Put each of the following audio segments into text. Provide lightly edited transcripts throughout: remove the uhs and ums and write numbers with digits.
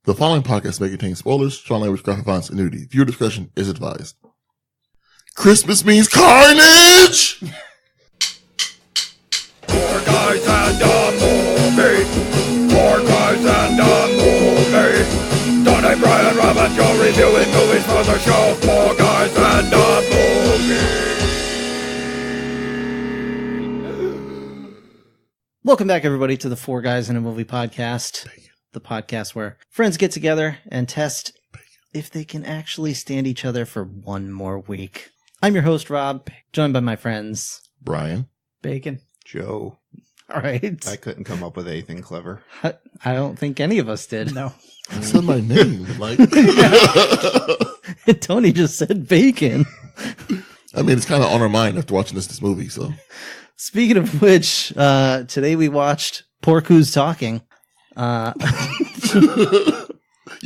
The following podcast may contain spoilers, strong language, graphic violence, and nudity. Viewer discretion is advised. Christmas means carnage! Four guys and a movie. Four guys and a movie. Donnie, Brian, Rob, and Joe reviewing movies for the show. Four guys and a movie. Welcome back, everybody, to the Four Guys in a Movie podcast. The podcast where friends get together and test if they can actually stand each other for one more week. I'm your host, Rob, joined by my friends. Brian. Bacon. Joe. All right. I couldn't come up with anything clever. I don't think any of us did. No. I said my name. Like, Tony just said bacon. I mean, it's kind of on our mind after watching this movie, so. Speaking of which, today we watched Pork Who's Talking. You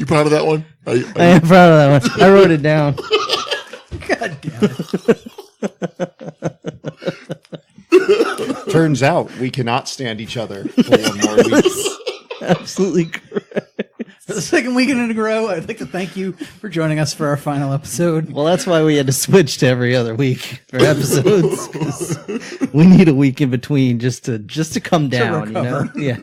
proud of that one? I am proud of that one. I wrote it down. God damn it. Turns out we cannot stand each other for one more week. Absolutely correct. For the second weekend in a row, I'd like to thank you for joining us for our final episode. Well, that's why we had to switch to every other week for episodes. 'Cause we need a week in between just to come down, you know? recover. Yeah.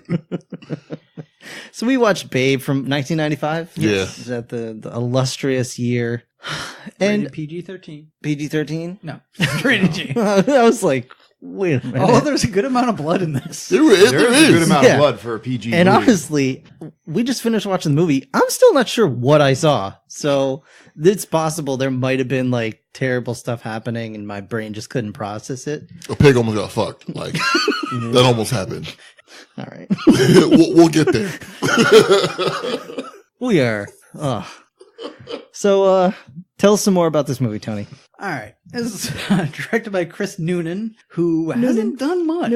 So we watched Babe from 1995. Yeah. Is that the illustrious year? And Rated PG-13. PG-13? No. Rated G. I was like, wait a minute. Oh, there's a good amount of blood in this. There is. There is a good amount Yeah. of blood for a PG And movie. honestly, we just finished watching the movie. I'm still not sure what I saw. So it's possible there might have been like terrible stuff happening and my brain just couldn't process it. A pig almost got fucked. Like, that almost happened. All right. we'll get there. We are. So tell us some more about this movie, Tony. All right. This is directed by Chris Noonan, who hasn't done much.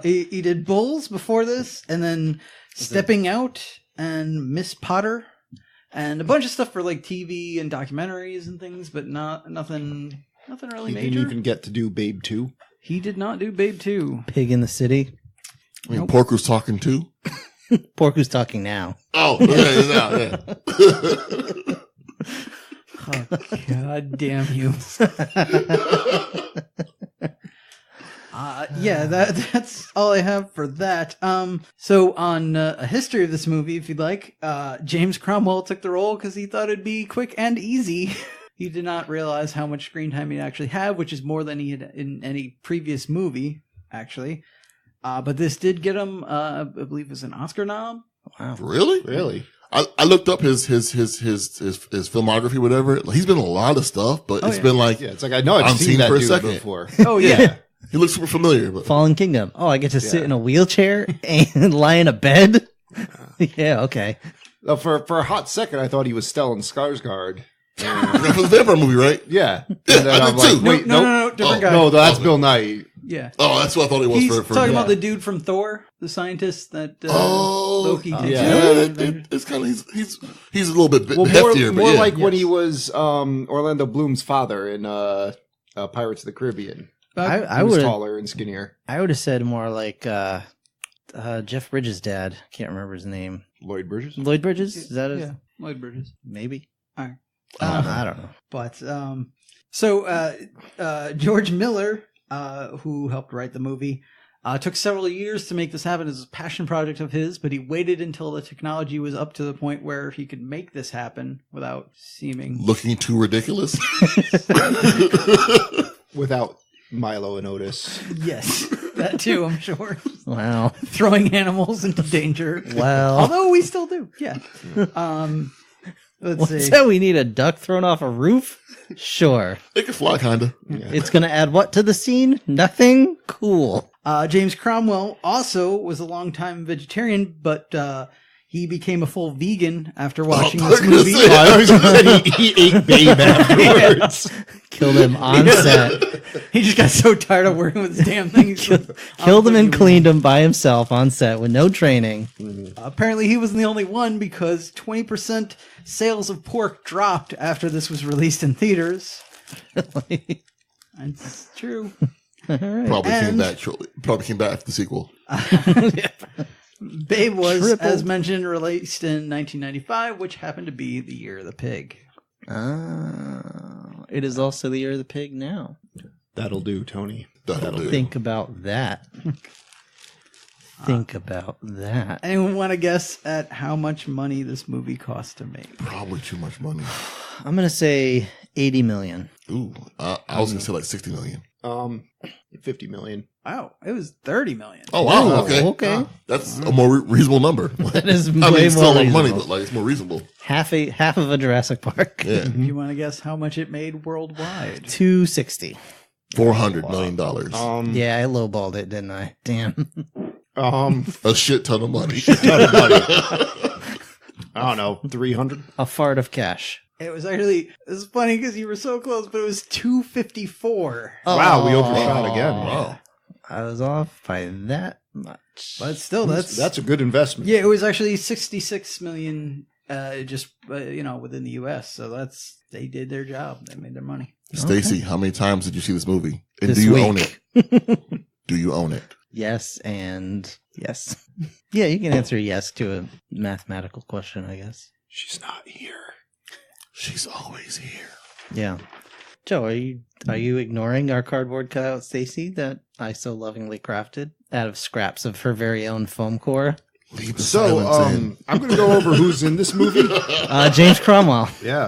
He did Bulls before this, and then Stepping Out and Miss Potter, and a bunch of stuff for like TV and documentaries and things, but nothing really He major. didn't even get to do Babe 2. He did not do Babe 2. Pig in the City. I mean, Pork was talking too. Pork Who's Talking Now. Oh, yeah. Oh, God damn you. Yeah, that's all I have for that. So on a history of this movie, if you'd like, James Cromwell took the role because he thought it'd be quick and easy. He did not realize how much screen time he'd actually have, which is more than he had in any previous movie, actually. But this did get him, I believe, it was an Oscar nom. Wow. Really? Really? I looked up his filmography, whatever. He's been in a lot of stuff, but it's been like, Yeah, it's like I know I've seen that for a dude second. before. Oh, yeah. He looks super familiar, but Fallen Kingdom. Oh, I get to sit Yeah. in a wheelchair and lie in a bed? Yeah, okay. For a hot second, I thought he was Stellan Skarsgård. for the vampire movie, right? Yeah. And Yeah, then I I'm did like, too. wait, No, different guy. No, that's Okay. Bill Nye. Yeah. Oh, that's what I thought it was He's for talking about the dude from Thor, the scientist that Loki takes yeah. out. It's kind of he's a little bit Well, heftier, more but yeah. like when Yes. he was Orlando Bloom's father in Pirates of the Caribbean. I He was would taller and skinnier. have said more like Jeff Bridges' dad. Can't remember his name. Lloyd Bridges? Lloyd Bridges? Is that Yeah, Lloyd Bridges. maybe? All right. I don't know. But George Miller, who helped write the movie, took several years to make this happen as a passion project of his, but he waited until the technology was up to the point where he could make this happen without seeming. Looking too ridiculous. Without Milo and Otis. Yes, that too, I'm sure. Wow. Throwing animals into danger. Well, Although we still do, yeah. Let's what's see. that? We need a duck thrown off a roof? Sure. It can fly, kinda. It's going to add what to the scene? Nothing? Cool. James Cromwell also was a longtime vegetarian, but he became a full vegan after watching this movie. I was going to say he ate Babe afterwards. Killed him on set. He just got so tired of working with this damn thing. He's like, Killed him and cleaned him by himself on set with no training. Apparently, he wasn't the only one because 20% sales of pork dropped after this was released in theaters. That's true. All right. Probably came And- back shortly. Probably came back after the sequel. Babe was, Triple. as mentioned, released in 1995, which happened to be the year of the pig. It is also the year of the pig now. That'll do, Tony. That'll do. Think about that. Think about that. Anyone want to guess at how much money this movie cost to make? Probably too much money. I'm going to say 80 million. Ooh, I was gonna say like 60 million. 50 million. Wow, it was 30 million. Oh wow, Oh, okay. okay. That's a more reasonable number. That is I mean, way it's still a more lot of money, reasonable. but like it's more reasonable. Half of a Jurassic Park. Yeah, Do you want to guess how much it made worldwide? 260. $400 million. Yeah, I lowballed it, didn't I? Damn. A shit ton of money. I don't know, 300. A fart of cash. It was actually, it's funny because you were so close, but it was 254. Wow, we overshot again. Wow. I was off by that much. But still, That's a good investment. yeah, it was actually 66 million within the US. So they did their job. They made their money. Stacy, how many times did you see this movie? And This do you week. own it? Do you own it? Yes and yes. Yeah, you can answer yes to a mathematical question, I guess. She's not here. She's always here. Yeah. Joe, are you ignoring our cardboard cutout Stacy that I so lovingly crafted out of scraps of her very own foam core? Leave the So, silence in. I'm going to go over who's in this movie. James Cromwell. Yeah.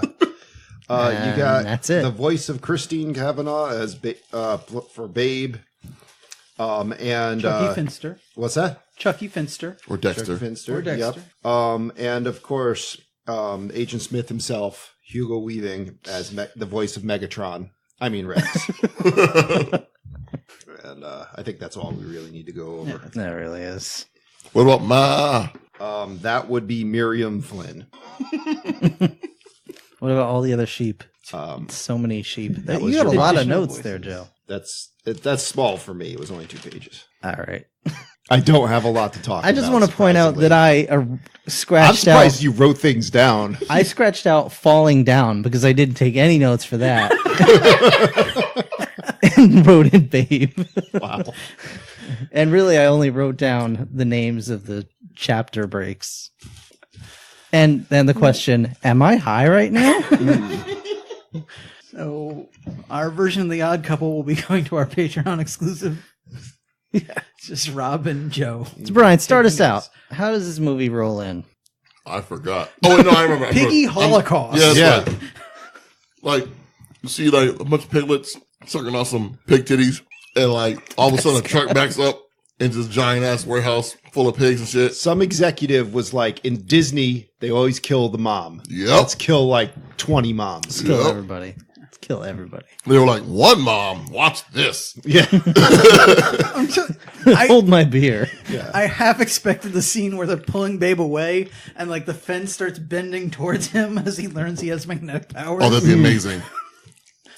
You And got that's it. the voice of Christine Cavanaugh as for Babe. And Chucky Finster. what's that? Chucky Finster. Or Dexter. Chucky Finster. Or Dexter. Yep. And of course, Agent Smith himself, Hugo Weaving, as the voice of Megatron. I mean Rex. And I think that's all we really need to go over. That really is. What about Ma? That would be Miriam Flynn. What about all the other sheep? Um, So many sheep. That was You got a your lot of additional notes there, voices. Joe. that's small for me. It was only 2 pages. All right. I don't have a lot to talk about. I just want to point out that surprisingly. I I'm scratched surprised out. you wrote things down. I scratched out falling down because I didn't take any notes for that. And wrote in Babe. Wow. And really, I only wrote down the names of the chapter breaks. And then the question, am I high right now? So our version of The Odd Couple will be going to our Patreon exclusive. Yeah, it's just Rob and Joe. So Brian, start us out. How does this movie roll in? I forgot. Oh, wait, no, I remember. Piggy Holocaust. Yeah, Yeah. that's right. Like, you see, like, a bunch of piglets sucking on some pig titties, and, like, all of a sudden a truck backs up into this giant-ass warehouse full of pigs and shit. Some executive was like, in Disney, they always kill the mom. Yep. Let's kill like 20 moms. Kill Yep. everybody. Let's kill everybody. They were like, one mom, watch this. Yeah. Hold my beer. I half expected the scene where they're pulling Babe away and like the fence starts bending towards him as he learns he has magnetic powers. Oh, that'd be amazing.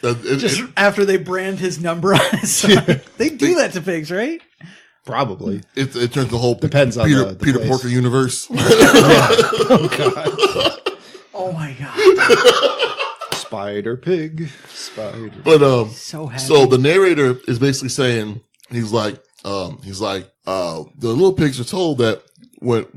Just after they brand his number on his side. They do that to pigs, right? Probably. it turns the whole Depends on Peter, the Peter place. Porker universe. Oh my god. Spider Pig. Spider. But So happy. so the narrator is basically saying he's like the little pigs are told that when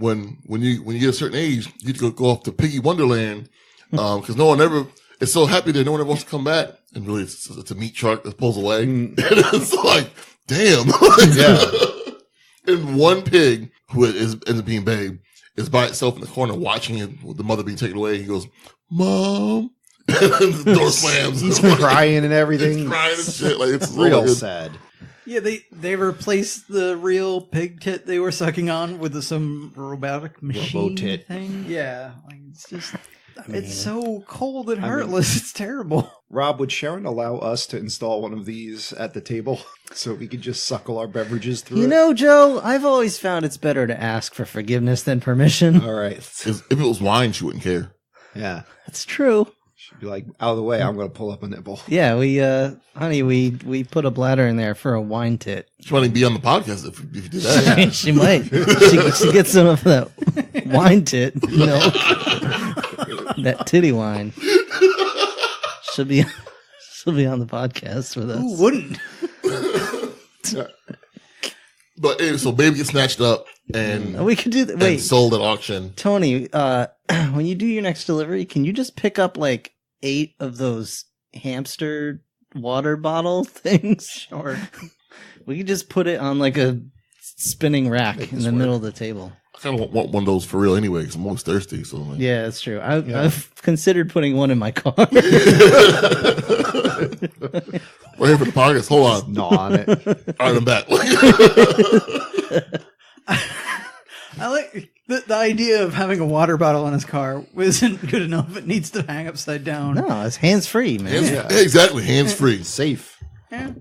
you get a certain age, you get to go off to Piggy Wonderland because no one ever is so happy that no one ever wants to come back. And really, it's a meat truck that pulls away. And it's like, damn. Yeah. And one pig who ends up being Babe is by itself in the corner watching it with the mother being taken away. He goes, "Mom," and the door slams. He's crying and everything. He's crying and shit. Like it's Real good. sad. Yeah, they replaced the real pig tit they were sucking on with some robotic machine Robo-tit. thing. Yeah, like it's just it's so cold and heartless. It's terrible. Rob, would Sharon allow us to install one of these at the table so we could just suckle our beverages through You it? know, Joe, I've always found it's better to ask for forgiveness than permission. All right. 'Cause if it was wine, she wouldn't care. Yeah. That's true. She'd be like, out of the way, I'm going to pull up a nipple. Yeah, honey, we put a bladder in there for a wine tit. She might even be on the podcast if you do that. She might. She gets some of that wine tit milk. That titty wine. She'll be on the podcast with us. Who wouldn't? But anyway, so Babe gets snatched up and, We could do that. and Wait, sold at auction. Tony, when you do your next delivery, can you just pick up like 8 of those hamster water bottle things? Sure. We could just put it on like a spinning rack in the middle of the table. I kind of want one of those for real anyway, because I'm always thirsty. So like, Yeah, that's true. I've considered putting one in my car. We're here for the podcast. Hold on. Gnaw on it. All right, I'm back. I like the idea of having a water bottle in his car isn't good enough. It needs to hang upside down. No, it's hands free, man. Exactly, hands free. Safe. Yeah.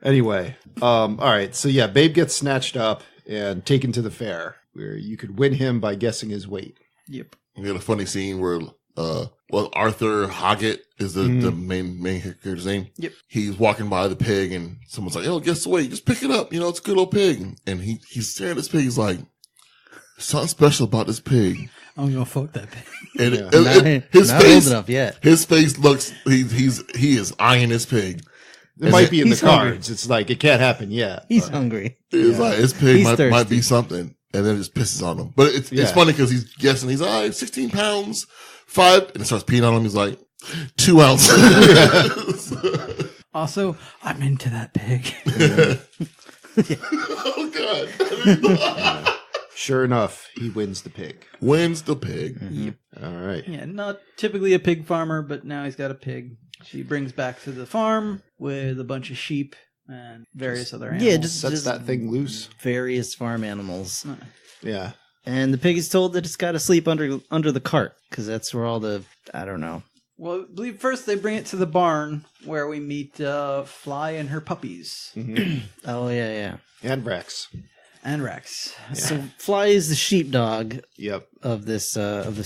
Anyway, all right. So yeah, Babe gets snatched up and taken to the fair, where you could win him by guessing his weight. Yep. We had a funny scene where, Arthur Hoggett is the main character's name. Yep. He's walking by the pig, and someone's like, "Oh, guess what? Just pick it up. You know, it's a good old pig." And he's staring at this pig. He's like, "There's something special about this pig." I'm gonna fuck that pig. And Not old enough yet. his face looks. He is eyeing this pig. It might be in the He's hungry. cards. It's like it can't happen yet. He's hungry. It's like this pig He's might thirsty. be something, and then it just pisses on him. But it's funny because he's guessing. He's 16 pounds, 5, and it starts peeing on him. He's like 2 ounces. Also, I'm into that pig. Oh god! Sure enough, he wins the pig. Wins the pig. All right. Yeah, not typically a pig farmer, but now he's got a pig. She brings back to the farm with a bunch of sheep and various other animals. Yeah, just Sets that thing loose. various farm animals. Yeah. And the pig is told that it's got to sleep under the cart because that's where all the, I don't know. Well, I believe first they bring it to the barn where we meet Fly and her puppies Oh yeah. And Rex. and Rex. So Fly is the sheepdog Yep. of this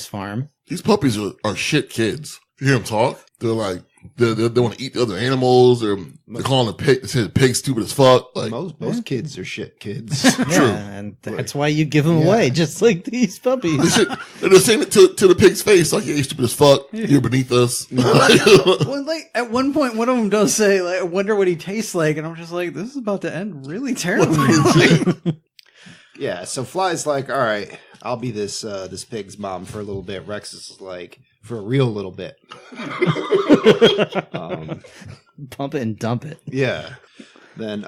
farm. These puppies are shit kids. You hear them talk? They're like they want to eat the other animals. They're calling the pig. They say the pig's stupid as fuck. Like Most kids are shit kids. Yeah, and that's why you give them away, just like these puppies. they're saying it to the pig's face, like, "Yeah, you're stupid as fuck. You're beneath us." Well, like at one point, one of them does say, like, "I wonder what he tastes like," and I'm just like, "This is about to end really terribly." Yeah, so Fly's like, all right, I'll be this pig's mom for a little bit. Rex is like, for a real little bit. Pump it and dump it. Yeah. Then,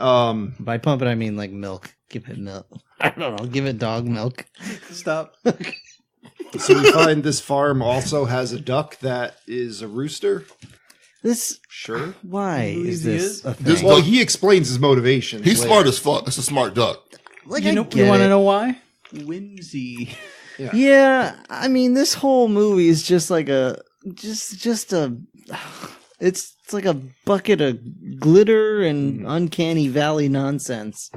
By pump it, I mean like milk. Give it milk. I don't know. Give it dog milk. Stop. so we find this farm also has a duck that is a rooster. This. Sure. Why Who is he this is? a thing? This Well, duck- he explains his motivation. He's smart as fuck. That's a smart duck. like, You I know, get you want to it. know why? Whimsy. Yeah, I mean, this whole movie is just like it's like a bucket of glitter and uncanny valley nonsense.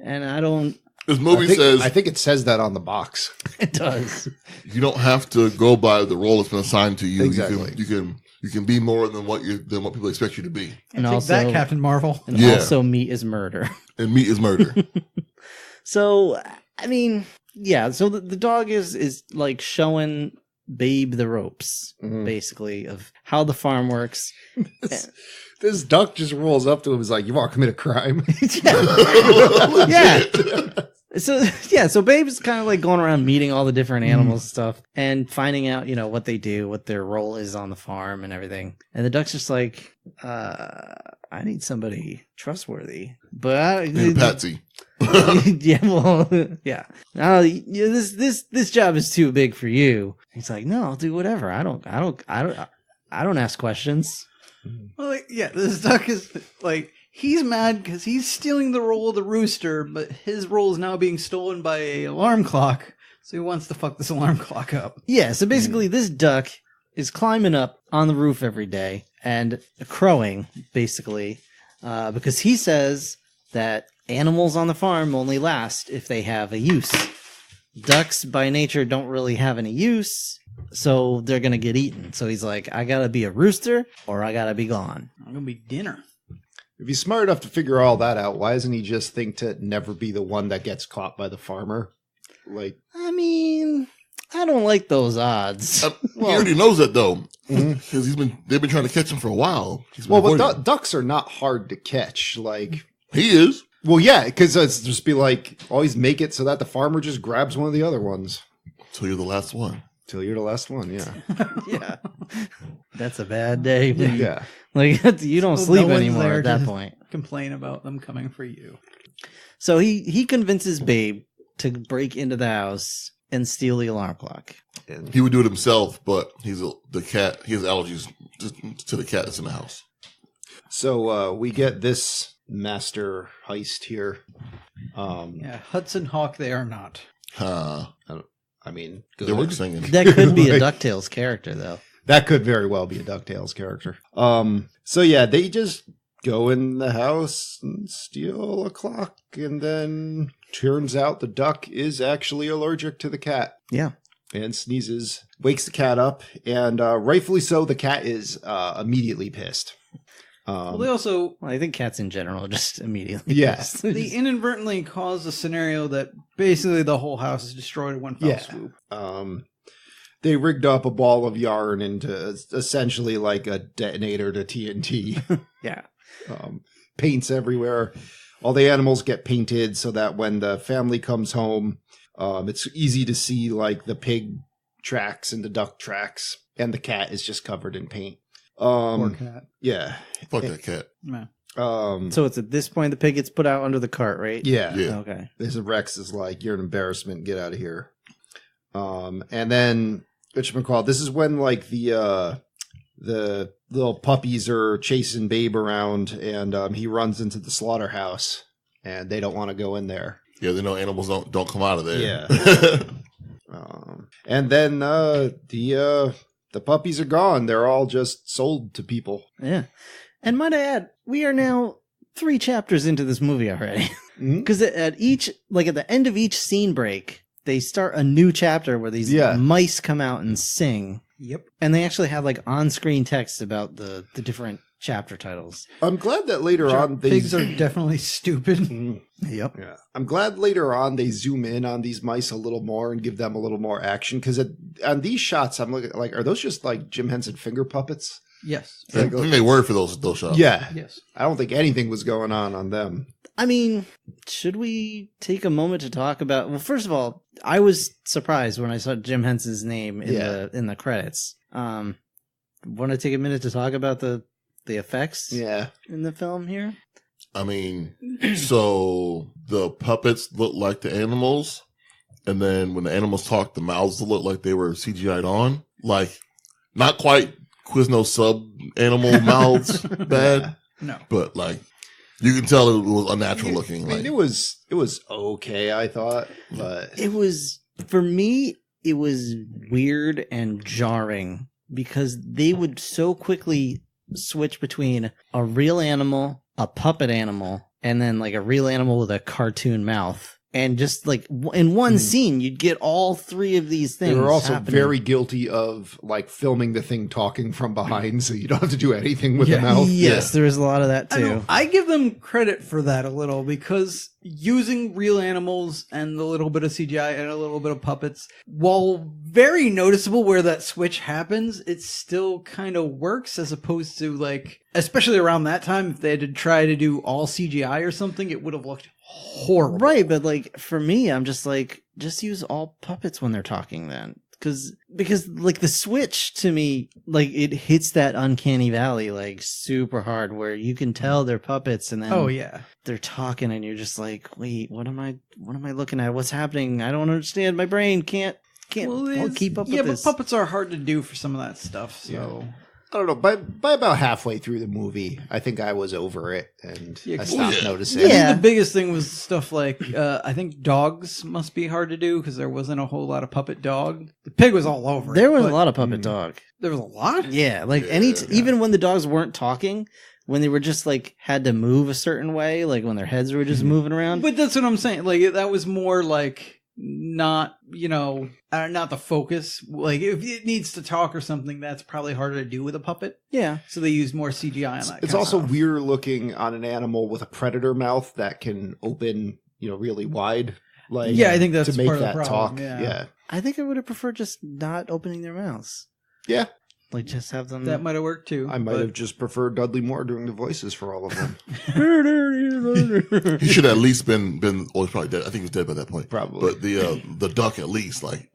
And I don't, This movie says I think it says that on the box. it does. you don't have to go by the role that's been assigned to you. Exactly. You can be more than what people expect you to be. And Take also, that, Captain Marvel. and Yeah. also meat is murder. And meat is murder. So, I mean, yeah, so the dog is like showing Babe the ropes, basically, of how the farm works. This duck just rolls up to him and is like, you want to commit a crime? Yeah. So Babe is kind of like going around meeting all the different animals and stuff and finding out, what they do, what their role is on the farm and everything. And the duck's just like, I need somebody trustworthy. But Patsy. yeah, well, yeah. No, this job is too big for you. He's like, no, I'll do whatever. I don't ask questions. Well, like, yeah, this duck is like, he's mad because he's stealing the role of the rooster, but his role is now being stolen by an alarm clock. So he wants to fuck this alarm clock up. Yeah, so basically this duck is climbing up on the roof every day and crowing, basically, because he says that animals on the farm only last if they have a use. Ducks by nature don't really have any use, so they're going to get eaten. So he's like, I got to be a rooster or I got to be gone. I'm gonna be dinner. If he's smart enough to figure all that out, why doesn't he just think to never be the one that gets caught by the farmer? Like, I mean, I don't like those odds. He already knows that though, because they've been trying to catch him for a while. He's been well, but avoiding him. ducks are not hard to catch. Like, He is. Well, yeah, because it's just be like, always make it so that the farmer just grabs one of the other ones. Till you're the last one. Till you're the last one, yeah. Yeah. That's a bad day. Yeah. Like, you don't So sleep no one's anymore there at that to point. Complain about them coming for you. So he convinces Babe to break into the house and steal the alarm clock. And He would do it himself, but the cat. He has allergies to the cat that's in the house. so we get this master heist here. Yeah, Hudson Hawk, they are not. I mean, They were good. singing. That could be a Like- DuckTales character, though. That could very well be a DuckTales character. So yeah, they just go in the house and steal a clock, and then turns out the duck is actually allergic to the cat. Yeah. And sneezes, wakes the cat up, and rightfully so, the cat is immediately pissed. Well, they also Well, I think cats in general are just immediately. Yeah. pissed. they inadvertently caused a scenario that basically the whole house is destroyed in one fell Yeah. swoop. They rigged up a ball of yarn into essentially like a detonator to TNT. Yeah. Paints everywhere. All the animals get painted so that when the family comes home, it's easy to see like the pig tracks and the duck tracks, and the cat is just covered in paint. Poor cat. Yeah. Fuck that cat. Yeah. So it's at this point the pig gets put out under the cart, right? Yeah. Yeah. Okay. This Rex is like, you're an embarrassment. Get out of here. And then whatchamacallit, this is when like the little puppies are chasing Babe around, and he runs into the slaughterhouse, and they don't want to go in there. Yeah, they know animals don't come out of there. Yeah. And then the puppies are gone. They're all just sold to people. Yeah. And might I add, we are now 3 chapters into this movie already. Mhm. Because at the end of each scene break, they start a new chapter where these Yeah. mice come out and sing. Yep. And they actually have like on-screen text about the different chapter titles. I'm glad that later on they Pigs are definitely stupid. Mhm. Yep. Yeah. I'm glad later on they zoom in on these mice a little more and give them a little more action, because on these shots I'm looking like, are those just like Jim Henson finger puppets? Yes. I think they were for those shots. Yeah. Yes. I don't think anything was going on them. I mean, should we take a moment to talk about? Well, first of all, I was surprised when I saw Jim Henson's name in the credits. Want to take a minute to talk about the effects Yeah. in the film here? I mean, so the puppets look like the animals, and then when the animals talk, the mouths look like they were CGI'd on. Like, not quite Quizno sub animal mouths bad, No. but like you can tell it was unnatural looking. I mean, Like, it was okay, I thought, but It was, for me, it was weird and jarring because they would so quickly switch between a real animal, a puppet animal, and then like a real animal with a cartoon mouth. And just like in one scene, you'd get all 3 of these things. they were also happening. very guilty of like filming the thing talking from behind, so you don't have to do anything with the mouth. Yes, there was a lot of that I, too. know, I give them credit for that a little because using real animals and a little bit of CGI and a little bit of puppets, while very noticeable where that switch happens, it still kind of works as opposed to like, especially around that time, if they had to try to do all CGI or something, it would have looked horrible. Right, but like for me, I'm just like, just use all puppets when they're talking then. Because like the switch to me, like it hits that uncanny valley like super hard where you can tell they're puppets and then Oh yeah. they're talking and you're just like, wait, what am I looking at? What's happening? I don't understand. My brain can't it's- keep up yeah, with this. but puppets are hard to do for some of that stuff. So I don't know. By about halfway through the movie, I think I was over it, and Yeah, I 'cause- stopped Yeah. noticing. I think Yeah. the biggest thing was stuff like I think dogs must be hard to do because there wasn't a whole lot of puppet dog. The pig was all over. There it, was a but lot of puppet dog. There was a lot. Yeah, like even when the dogs weren't talking, when they were just like had to move a certain way, like when their heads were just moving around. But that's what I'm saying. Like that was more like not not the focus. Like if it needs to talk or something, that's probably harder to do with a puppet. Yeah. So they use more CGI on that. It's kind also of stuff. weird looking on an animal with a predator mouth that can open, really wide. Like, Yeah, I think that's to make part of the that problem, talk. yeah. Yeah. I think I would have preferred just not opening their mouths. Yeah. Like, just have them. That might have worked too. I might have just preferred Dudley Moore doing the voices for all of them. He should have at least been. Oh, he's probably dead. I think he was dead by that point. Probably. But the duck at least, like.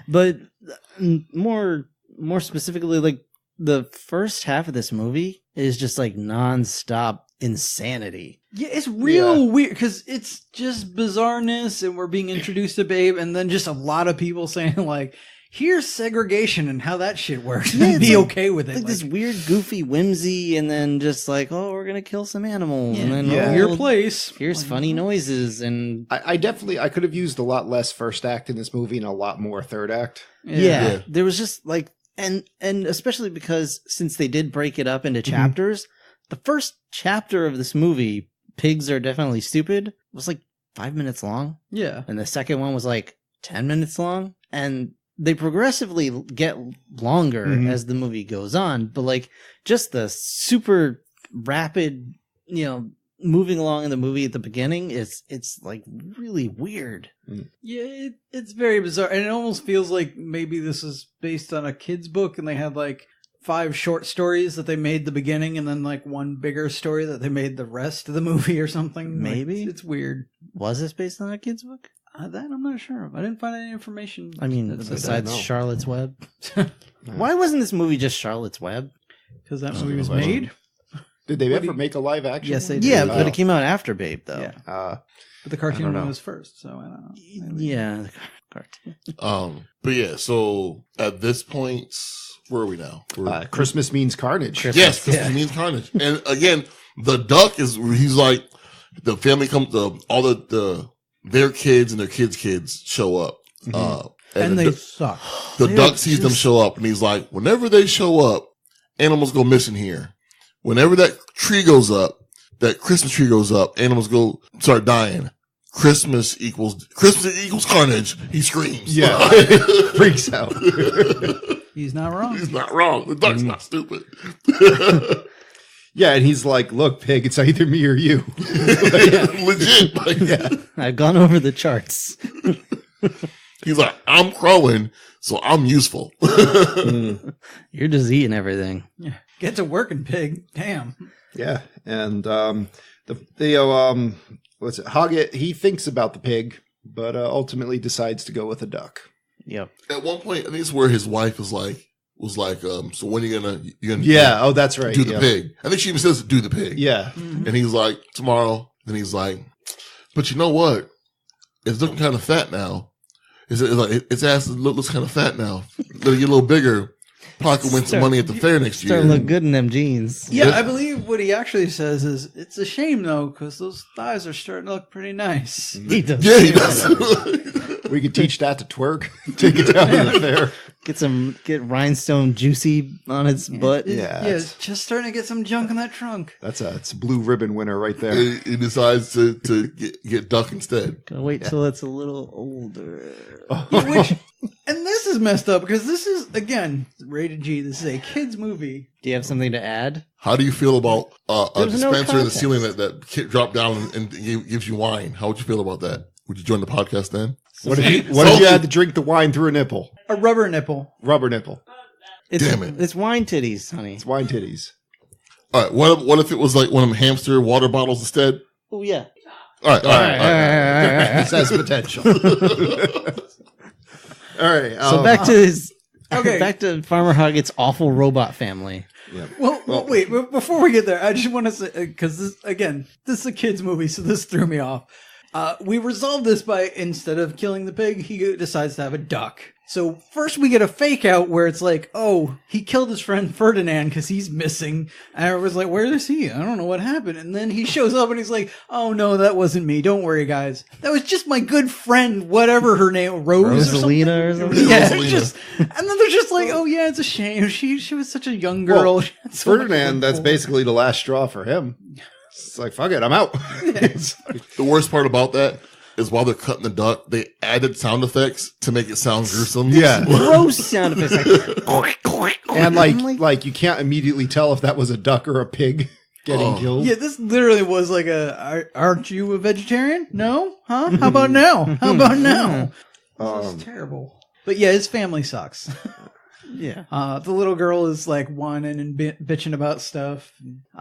But more specifically, like the first half of this movie is just like nonstop insanity. Yeah, it's real weird because it's just bizarreness, and we're being introduced to Babe, and then just a lot of people saying like, "Here's segregation and how that shit works." Yeah, And it's be like- okay with it. Like this weird, goofy whimsy, and then just like, oh, we're gonna kill some animals, and then Yeah. oh, your place. here's funny noises, and I definitely I could have used a lot less first act in this movie and a lot more third act. yeah, there was just like, and especially because since they did break it up into chapters, the first chapter of this movie, Pigs Are Definitely Stupid, was like 5 minutes long, Yeah. and the second one was like 10 minutes long, and they progressively get longer as the movie goes on, but like just the super rapid, moving along in the movie at the beginning it's like really weird. Yeah, it's very bizarre, and it almost feels like maybe this is based on a kid's book, and they had like 5 short stories that they made the beginning, and then like one bigger story that they made the rest of the movie or something. Maybe. Like, it's weird. Was this based on a kid's book? That I'm not sure of. I didn't find any information. I mean, that said besides know. Charlotte's Web. Why wasn't this movie just Charlotte's Web? because that movie was I don't know. made. Did they What ever do you- make a live action? Yes, they one? did. Yeah, Oh. but it came out after Babe, though. Yeah, Uh, but the I cartoon don't one know. was first, so I don't know. Yeah, the cartoon. But yeah, so at this point, where are we now? We're- Christmas means carnage. yes, Christmas means carnage. And again, the duck he's like, the family comes, all their kids and their kids show up. And they suck. The They're duck sees them just- show up, and he's like, whenever they show up, animals go missing here. Whenever that tree goes up, that Christmas tree goes up, animals start dying. Christmas equals carnage. He screams. Yeah. Freaks out. He's not wrong. He's not wrong. The duck's not stupid. Yeah, and he's like, "Look, pig, it's either me or you." Legit. Like, I've gone over the charts. he's like, I'm crowing, so I'm useful. You're just eating everything. Yeah. Get to working, pig. Damn. Yeah, and what's it? Hoggett, he thinks about the pig, but ultimately decides to go with a duck. Yep. At one point, I think it's where his wife was like, so when are you gonna Yeah, oh, that's right. do the yeah. pig? I think she even says do the pig. Yeah, And he's like, tomorrow. Then he's like, but you know what? It's looking kind of fat now. Its ass looks kind of fat now. Let it get a little bigger. Probably could win some money at the fair next year. Starting to look good in them jeans. Yeah, I believe what he actually says is, it's a shame though, because those thighs are starting to look pretty nice. He does. Yeah, he does. we could teach that to twerk. Take it down to the fair. Get rhinestone juicy on its butt. Yeah, Yeah, it's just starting to get some junk in that trunk. it's a blue ribbon winner right there. He decides to get duck instead. Gotta wait till it's a little older. And this is messed up because this is, again, rated G. This is a kid's movie. Do you have something to add? How do you feel about a There's no dispenser in the context. ceiling that kid dropped down and gives you wine? How would you feel about that? Would you join the podcast then? What if you had to drink the wine through a nipple? A rubber nipple. Rubber nipple. It's, Damn it. It's wine titties, honey. It's wine titties. All right. What if it was like one of them hamster water bottles instead? Oh yeah. All right. This has potential. All right. So back to his. Okay. Back to Farmer Hoggett's awful robot family. Well, wait, before we get there, I just want to say, because this is a kid's movie, so this threw me off. We resolved this by, instead of killing the pig, he decides to have a duck. So first we get a fake out where it's like, oh, he killed his friend Ferdinand because he's missing. And I was like, where is he? I don't know what happened. And then he shows up and he's like, oh no, that wasn't me. Don't worry, guys. That was just my good friend, whatever her name, Rose Rosalina or something. Yeah, Rosalina. and then they're just like, oh yeah, it's a shame. She was such a young girl. Well, She had so much Ferdinand, that's influence. basically the last straw for him. It's like, fuck it, I'm out. The worst part about that is while they're cutting the duck, they added sound effects to make it sound gruesome. Yeah. Gross sound effects. Like, And I'm like you can't immediately tell if that was a duck or a pig getting killed. Yeah, this literally was like aren't you a vegetarian? No? Huh? How about now? How about now? This is terrible. But yeah, his family sucks. Yeah. The little girl is like whining and bitching about stuff.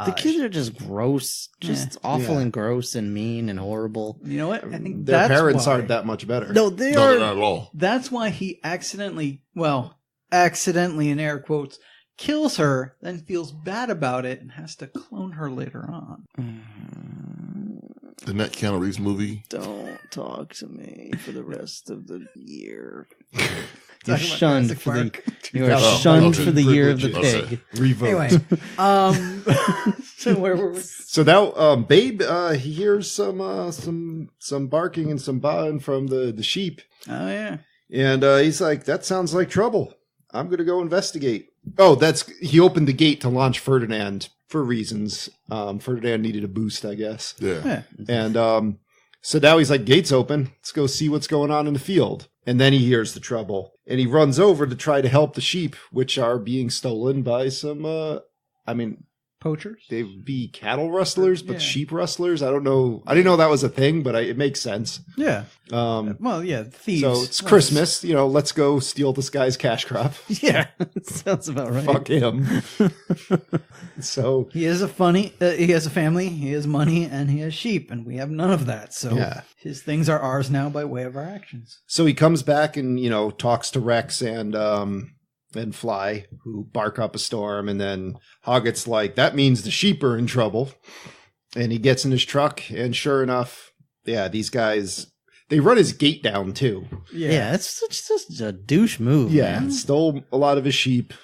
The kids are just gross, just awful and gross and mean and horrible. You know what? I think Their that's parents why. aren't that much better. No, they No, are. they're not at all. That's why he accidentally in air quotes, kills her, then feels bad about it and has to clone her later on. The Net Keanu Reeves movie. Don't talk to me for the rest of the year. Talking You're about shunned Jurassic for the. Park. You are Oh, shunned okay. for the year of the Privilege. pig. Revoked. Anyway, so where were we? So now, Babe, he hears some barking and some baaing from the sheep, Oh yeah. and he's like, "That sounds like trouble. I'm gonna go investigate." Oh, he opened the gate to launch Ferdinand for reasons. Ferdinand needed a boost, I guess, Yeah. and so now he's like, "Gate's open. Let's go see what's going on in the field." And then he hears the trouble, and he runs over to try to help the sheep, which are being stolen by some. Poachers. They'd be cattle rustlers, but Yeah. sheep rustlers. I don't know. I didn't know that was a thing, but it makes sense. Yeah. Um, Well, yeah, thieves. so it's Christmas. Let's go steal this guy's cash crop. Yeah, sounds about right. Fuck him. So He has a he has a family, he has money, and he has sheep, and we have none of that. So Yeah. his things are ours now by way of our actions. so he comes back and talks to Rex and Fly, who bark up a storm, and then Hoggett's like, that means the sheep are in trouble. And he gets in his truck, and sure enough, yeah, these guys, they run his gate down too. Yeah, it's such a douche move. Yeah, man. stole a lot of his sheep.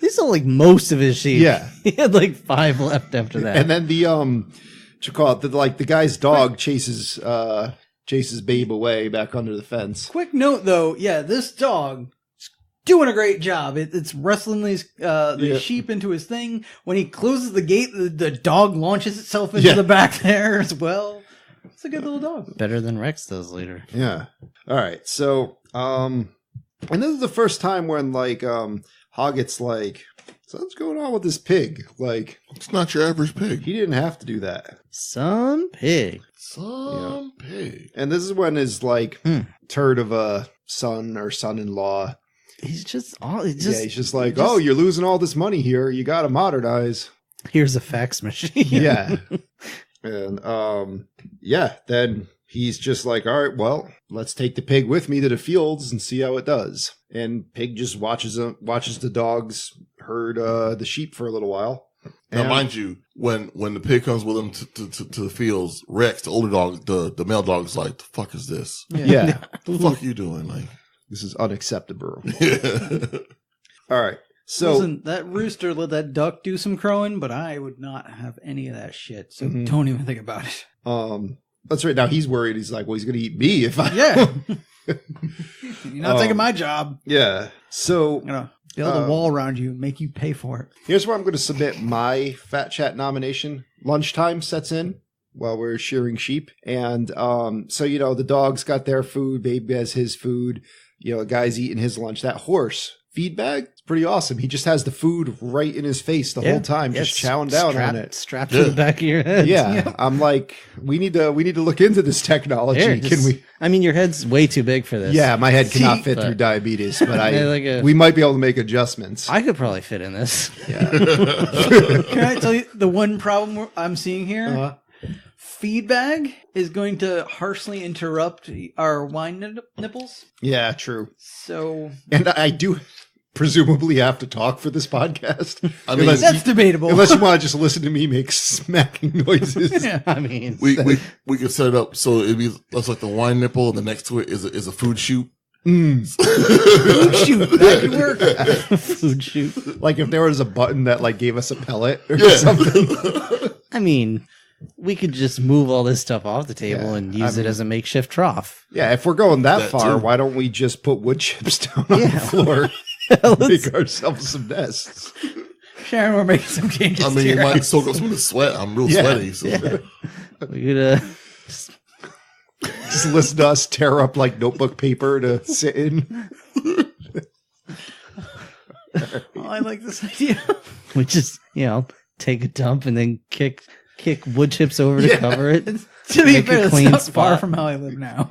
These are like most of his sheep. Yeah. He had like 5 left after that. And then the guy's dog chases Babe away back under the fence. Quick note, though, yeah, this dog is doing a great job. It's wrestling the sheep into his thing. When he closes the gate, the dog launches itself into the back there as well. It's a good little dog. Better than Rex does later. Yeah. All right. So, and this is the first time when Hoggett's like, so what's going on with this pig? Like, It's not your average pig. he didn't have to do that. Some pig. Some pig. And this is when his turd of a son or son-in-law. He's just He's just like, oh, you're losing all this money here. You got to modernize. here's a fax machine. Yeah. And then he's just like, all right, well, let's take the pig with me to the fields and see how it does. And Pig just watches the dogs herd the sheep for a little while. Now, And- mind you, when the pig comes with him to the fields, Rex, the older dog, the male dog, is like, "The fuck is this? Yeah. What the fuck are you doing?" Like, This is unacceptable. yeah. All right. So Listen, that rooster let that duck do some crowing, but I would not have any of that shit. So don't even think about it. that's right. Now he's worried. He's like, well, he's going to eat me if I. Yeah. You're not taking my job. Yeah. So I'm going to build a wall around you and make you pay for it. here's where I'm going to submit my Fat Chat nomination. Lunchtime sets in while we're shearing sheep. And so, the dogs got their food. Babe has his food. A guy's eating his lunch. That horse feed bag, it's pretty awesome. He just has the food right in his face the whole time, just chowing down on it. Strapped to the back of your head. Yeah. I'm like, we need to look into this technology. Here, Can just- we? I mean, your head's way too big for this. Yeah, my head cannot fit but- through diabetes, but Yeah, we might be able to make adjustments. I could probably fit in this. Can I tell you the one problem I'm seeing here? Feed bag is going to harshly interrupt our wine nipples. Yeah, true. So And I do presumably have to talk for this podcast. I mean, that's debatable. Unless you want to just listen to me make smacking noises. I mean, we could set it up so it'd be that's like the wine nipple, and the next to it is a food chute. Food shoot, that could work. food shoot. Like if there was a button that gave us a pellet or Yeah. something. I mean, we could just move all this stuff off the table Yeah, and use it as a makeshift trough. Yeah, if we're going that That far, too. why don't we just put wood chips down on the floor? Make ourselves some nests. Sharon, we're making some changes. I mean, to it your might house. soak up some of the sweat. I'm real Yeah. sweaty. So. We could, Just listen to us tear up notebook paper to sit in. Oh, I like this idea. we just, take a dump and then kick wood chips over to cover it. To be Make a fair, that's clean not far spot. from how I live now.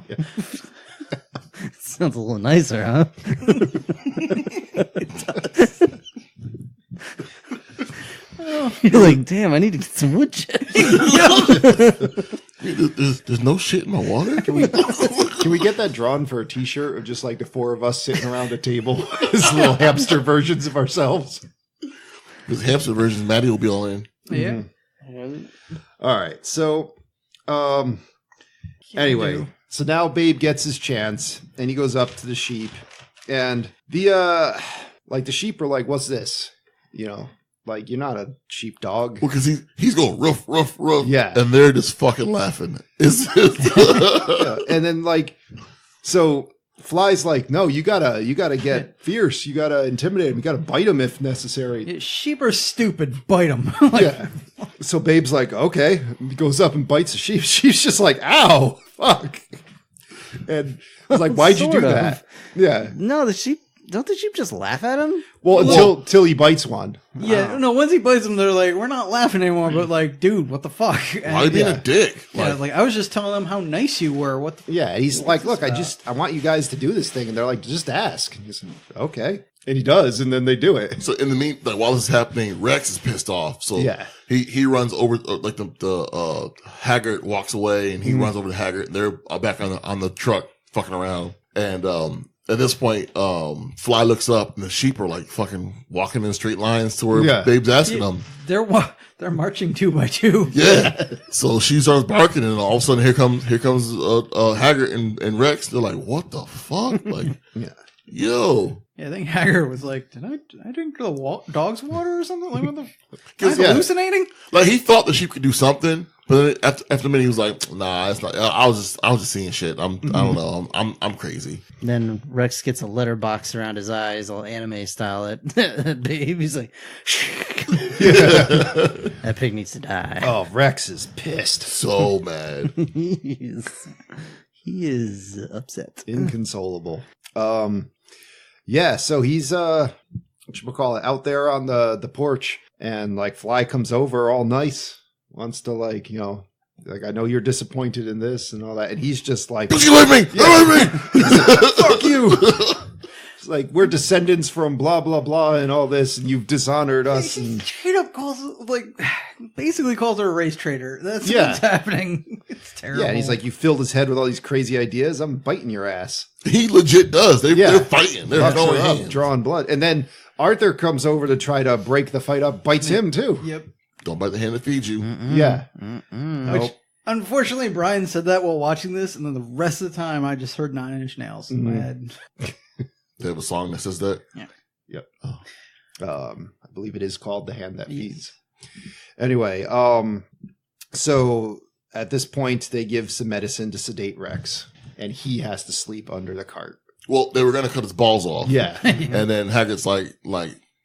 Sounds a little nicer, huh? You're like, damn, I need to get some wood chips. There's no shit in my water. Can we get that drawn for a T-shirt of just like the four of us sitting around a table as little hamster versions of ourselves? This hamster version, Maddie will be all in. Yeah. All right. So, anyway, so now Babe gets his chance and he goes up to the sheep, and the sheep are like, "What's this?" You know, like, you're not a sheep dog. Well, because he's going rough, rough, rough. Yeah. And they're just fucking laughing. It's Yeah. And then so Fly's like, "No, you gotta get fierce. You gotta intimidate him. You gotta bite him if necessary." Yeah, sheep are stupid. Bite them. Yeah. So Babe's like, "Okay." He goes up and bites the sheep. She's just like, "Ow, fuck." And he's like, "Why'd you do Sort of. that?" Yeah. No, don't the sheep just laugh at him? Well, until he bites one. Yeah, no, once he bites them, they're like, we're not laughing anymore, but like, dude, what the fuck? And, why are you being a dick? yeah, like, I was just telling them how nice you were. What the Yeah, and he's like, "Look, I want you guys to do this thing," and they're like, "Just ask." And he's like, "Okay," and he does, and then they do it. So in the meantime, while this is happening, Rex is pissed off. So Yeah. he runs over, like the Haggard walks away, and he runs over to Haggard. And they're back on the truck fucking around. And at this point, Fly looks up, and the sheep are like fucking walking in straight lines to where Yeah. Babe's asking them. they're marching 2 by 2. Yeah. So she starts barking, and all of a sudden, here comes Haggard and Rex. They're like, "What the fuck?" Like, Yeah. Yeah, yo. I think Haggard was like, did I drink the dog's water or something? Like, what the? Am I 'Cause, yeah. hallucinating? Like, he thought the sheep could do something, but then after a minute, he was like, "Nah, it's not. I was just seeing shit. I don't know. I'm crazy." Then Rex gets a letterbox around his eyes, all anime style. At Babe, he's like, that pig needs to die. Oh, Rex is pissed, So mad. he is upset. inconsolable. Yeah, so he's whatchamacallit, out there on the porch, and like Fly comes over all nice, wants to like, you know, like, "I know you're disappointed in this and all that," and he's just like, Don't you like me? Don't like me? "Fuck you." It's like, "We're descendants from blah blah blah and all this, and you've dishonored us." He And straight up basically calls her a race traitor. That's Yeah. what's happening. It's terrible. yeah, and he's like, "You filled his head with all these crazy ideas. I'm biting your ass." He legit does. They're fighting. They're Fucks throwing her up, hands. drawing blood, and then Arthur comes over to try to break the fight up, bites him too. Yep. Don't bite the hand that feeds you. Yeah. Which, unfortunately, Brian said that while watching this, and then the rest of the time, I just heard 9 Inch Nails in my head. They have a song that says that. Yep. I believe it is called "The Hand That Feeds." Anyway, so at this point, they give some medicine to sedate Rex, and he has to sleep under the cart. Well, they were gonna cut his balls off. Yeah. And then Hagrid's like,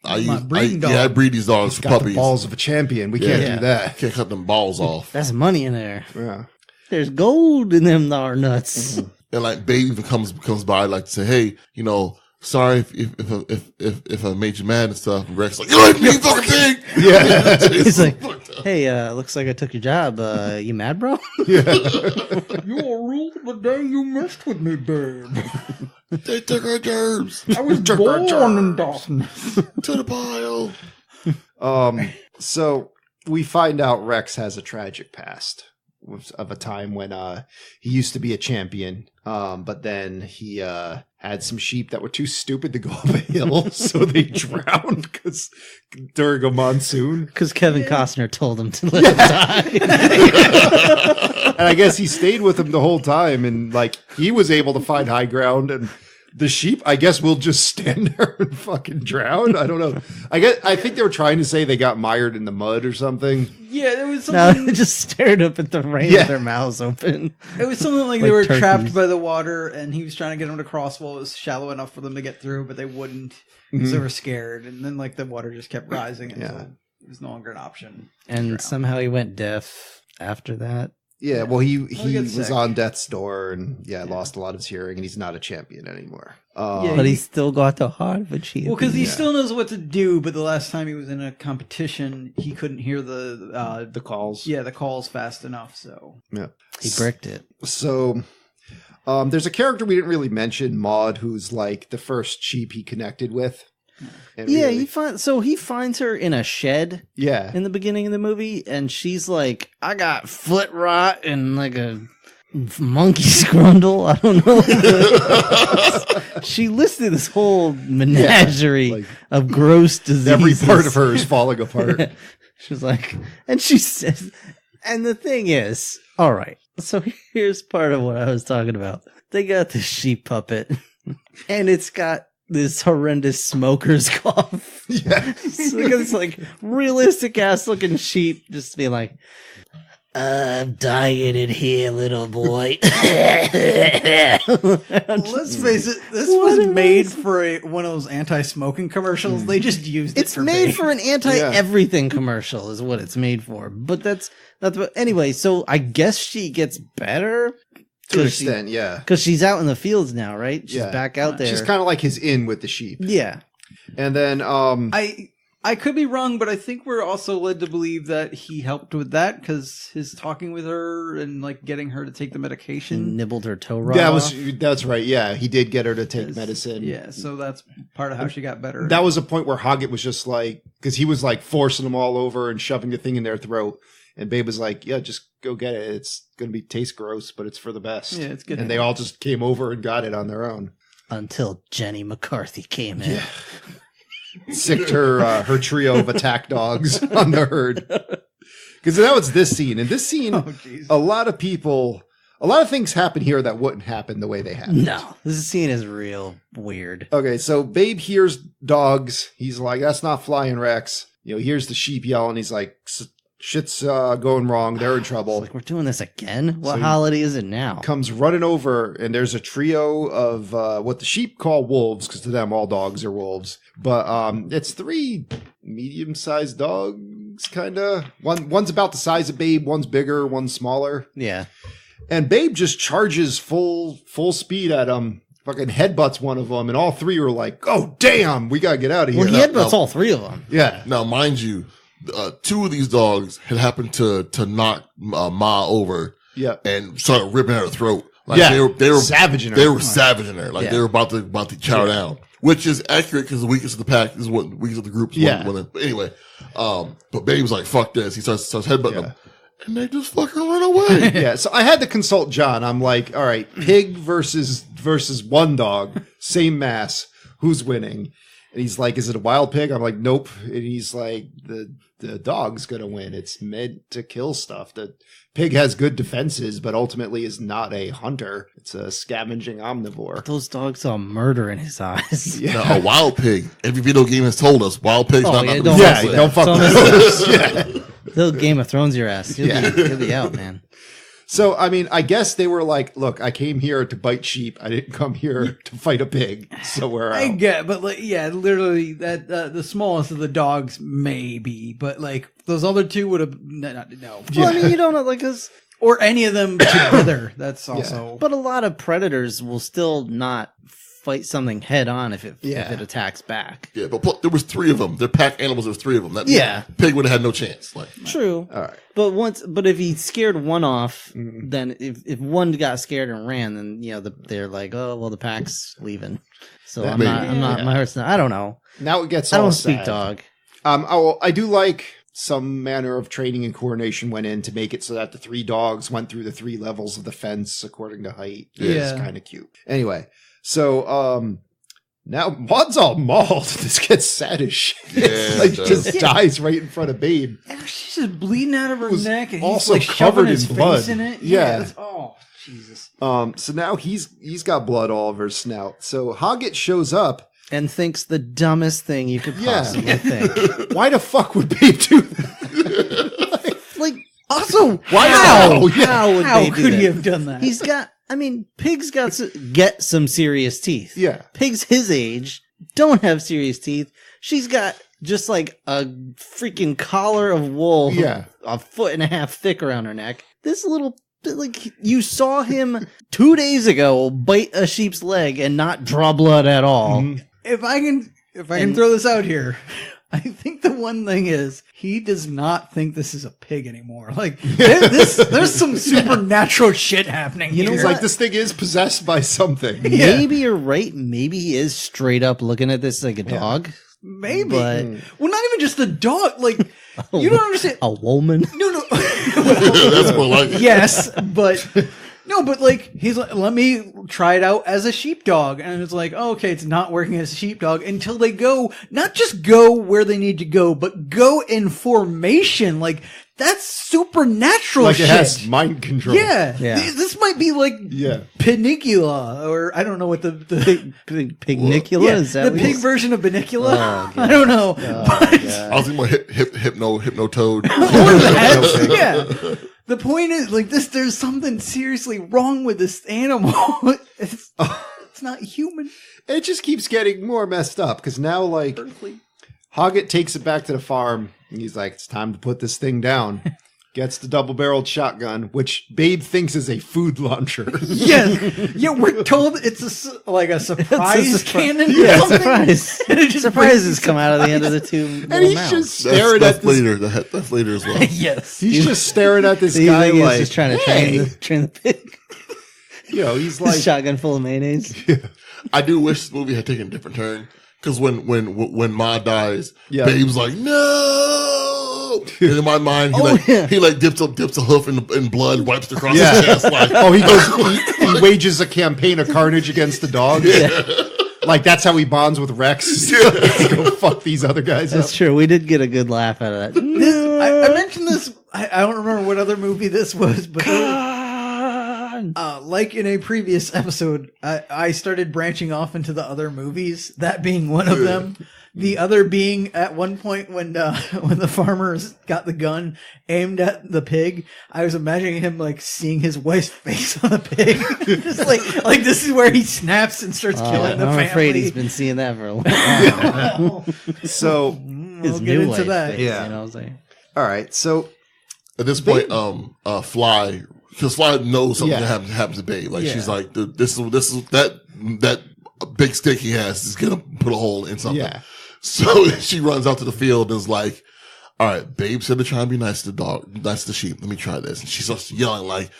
I breeding dog. I breed these dogs for Got the puppies. balls of a champion. We can't Yeah. do that. Can't cut them balls off. That's money in there. Yeah. There's gold in them dar nuts. And like Babe even comes by like to say, "Hey, you know, sorry if I made you mad and stuff." And Rex like, "You like me, you fucking thing." Yeah. He's like, hey, looks like I took your job. You mad, bro? You were rude the day you messed with me, babe. They took our germs I was born in darkness. to the pile. So we find out Rex has a tragic past of a time when he used to be a champion, but then he had some sheep that were too stupid to go up a hill, so they drowned during a monsoon. Because Kevin Costner told him to let him die. And I guess he stayed with him the whole time, and like he was able to find high ground, and the sheep, I guess, will just stand there and fucking drown. I don't know. I think they were trying to say they got mired in the mud or something. Yeah, there was No, something. they just stared up at the rain Yeah. with their mouths open. It was something like Like they were turkeys. trapped by the water, and he was trying to get them to cross. Well, it was shallow enough for them to get through, but they wouldn't because they were scared. And then like the water just kept rising, and Yeah. so it was no longer an option. And somehow he went deaf after that. Yeah, well, he got was sick. on death's door and lost a lot of his hearing, and he's not a champion anymore. Yeah, But he still got the heart of a champion. Well, because he still knows what to do, but the last time he was in a competition, he couldn't hear the calls. the calls fast enough. So Yeah. He bricked it. So There's a character we didn't really mention, Maud, who's like the first sheep he connected with. And Yeah, really- he finds her in a shed yeah. in the beginning of the movie, and she's like, I got foot rot and like a monkey scrundle. I don't know. She listed this whole menagerie like- of gross diseases. Every part of her is falling apart. She was like, and she says, and the thing is, all right, so here's part of what I was talking about. They got this sheep puppet, and it's got this horrendous smoker's cough. Yeah. So look at this like realistic ass looking sheep just being like, I'm dying in here, little boy. Let's face it, this was made for one of those anti-smoking commercials. They just used it It's for made bait. for an anti-everything commercial is what it's made for. But that's what, anyway, so I guess she gets better To an extent, yeah. because she's out in the fields now, right? She's Yeah. back out there. She's kind of like his in with the sheep. yeah. And then, I could be wrong, but I think we're also led to believe that he helped with that because his talking with her and like getting her to take the medication. Nibbled her toe right off. that's right. Yeah, he did get her to take medicine. Yeah, so that's part of how she got better. That was a point where Hoggett was just like, because he was like forcing them all over and shoving the thing in their throat. And Babe was like, yeah, just go get it. It's going to taste gross, but it's for the best. Yeah, it's good. And they all just came over and got it on their own. Until Jenny McCarthy came in. Yeah. Sicked her trio of attack dogs on the herd. Because now it's this scene. In this scene, Oh, jeez. a lot of things happen here that wouldn't happen the way they happened. No, this scene is real weird. Okay, so Babe hears dogs. He's like, that's not flying Rex. You know, he hears the sheep yelling. He's like, shit's going wrong. They're in trouble. Like, we're doing this again? What So he holiday is it now? Comes running over, and there's a trio of what the sheep call wolves, because to them all dogs are wolves. But it's 3 medium-sized dogs, kind of. One's about the size of Babe, one's bigger, one's smaller. Yeah. And Babe just charges full speed at them, fucking headbutts one of them, and all 3 are like, "Oh damn, we gotta get out of here." Well, he headbutts all 3 of them. Yeah, Now, mind you, 2 of these dogs had happened to knock Ma over yeah, and started ripping at her throat. Like yeah. they were savaging her. They were savaging her. Like Yeah. they were about to chow down, which is accurate because the weakest of the pack is what weakest of the group. Yeah. But anyway, but Babe was like, "Fuck this." He starts headbutting Yeah. them, and they just fucking run away. Yeah, so I had to consult John. I'm like, all right, pig versus one dog, same mass. Who's winning? And he's like, is it a wild pig? I'm like, nope. And he's like, the dog's gonna win. It's meant to kill stuff. The pig has good defenses, but ultimately is not a hunter. It's a scavenging omnivore. Those dogs saw murder in his eyes. Yeah. Now, a wild pig. Every video game has told us wild pigs. Oh, not yeah, not don't Yeah, mess with don't that. fuck Don't with mess those. Yeah. They'll Game of Thrones your ass. You'll be out, man. So, I mean, I guess they were like, look, I came here to bite sheep. I didn't come here to fight a pig. So we're I out. get, but like, yeah, literally that the smallest of the dogs maybe, but like those other 2 would have no. Well, I mean, you don't know, like, 'cause- Or any of them together. That's also. but a lot of predators will still not fight something head on if it attacks back. Yeah, but there was 3 of them. They're pack animals. There was 3 of them. That Yeah. pig would have had no chance. Like, True. All right. But if he scared one off, then if one got scared and ran, then they're like, oh well, the pack's leaving. So That I'm may- not. yeah. My heart's not. I don't know. Now it gets I all don't sad. speak dog. I do like some manner of training and coordination went in to make it so that the 3 dogs went through the 3 levels of the fence according to height. Yeah. It's kind of cute. Anyway, so now Maud's all mauled. This gets sad as shit. Yeah, Like it does. just dies right in front of Babe. And she's just bleeding out of her Was neck, and he's also like covered shoving in his blood. face in it. Yeah. it's- oh Jesus! So now he's got blood all over his snout. So Hoggett shows up. And thinks the dumbest thing you could Yeah. possibly think. Why the fuck would Babe do that? Like, Also, Why how? now? Yeah. How would how they do could that? he have done that? He's got. I mean, pigs get some serious teeth. Yeah. Pigs his age don't have serious teeth. She's got just like a freaking collar of wool, Yeah. a 1.5 feet thick around her neck. This little, like, you saw him 2 days ago bite a sheep's leg and not draw blood at all. Mhm. if I can And- throw this out here, I think the one thing is he does not think this is a pig anymore. Like there's some supernatural shit happening. You know He's what? like, this thing is possessed by something. Yeah. Maybe you're right. Maybe he is straight up looking at this like a dog. Maybe. But Well, not even just the dog. Like you don't understand. a woman. No. That's more like it. Yes, but no, but like he's like, let me try it out as a sheepdog, and it's like, oh, okay, it's not working as a sheepdog until they go, not just go where they need to go, but go in formation. Like that's supernatural Like shit. it has mind control. Yeah. Yeah. This might be like Yeah. Pinicula, or I don't know what the Pignicula? yeah, Is that the what pig it's- version of Pinicula. Oh, I don't know. I was thinking more hypno-toad. Yeah. The point is, like, there's something seriously wrong with this animal. It's not human. It just keeps getting more messed up because now, like, Hoggett takes it back to the farm and he's like, it's time to put this thing down. Gets the double-barreled shotgun, which Babe thinks is a food launcher. Yeah, we're told it's like a surprise cannon. or Yeah, something. surprise. And it just Surprises brings come out of the end of the two and he's mouths. just staring That's at this. later. That's later as well. Yes. He's just staring at this So you guy think he's like, just trying to hey. train the pig. You know, he's Like, like, shotgun full of mayonnaise. I do wish this movie had taken a different turn. Because when Ma dies, Yeah. Babe's like, no! And in my mind, he like dips a hoof in blood, wipes it across Yeah. his chest. Like, oh, he goes, he wages a campaign of carnage against the dogs. Like, that's how he bonds with Rex. Go fuck these other guys That's up. true. We did get a good laugh out of that. I mentioned this. I don't remember what other movie this was, but like in a previous episode, I started branching off into the other movies. That being one of them. The other being at one point when the farmers got the gun aimed at the pig, I was imagining him like seeing his wife's face on the pig, just like this is where he snaps and starts killing the I'm family. afraid he's been seeing that for a long time. So, His We'll new get into wife's that. face, Yeah. You know what I'm saying? all right. So, at this point, Fly, because Fly knows something Yeah. happens to Babe. Like, Yeah. she's like, this is that big stick he has is gonna put a hole in something. yeah. So she runs out to the field and is like, all right, Babe said to try and be nice to the dog, nice to the sheep. Let me try this. And she starts yelling like,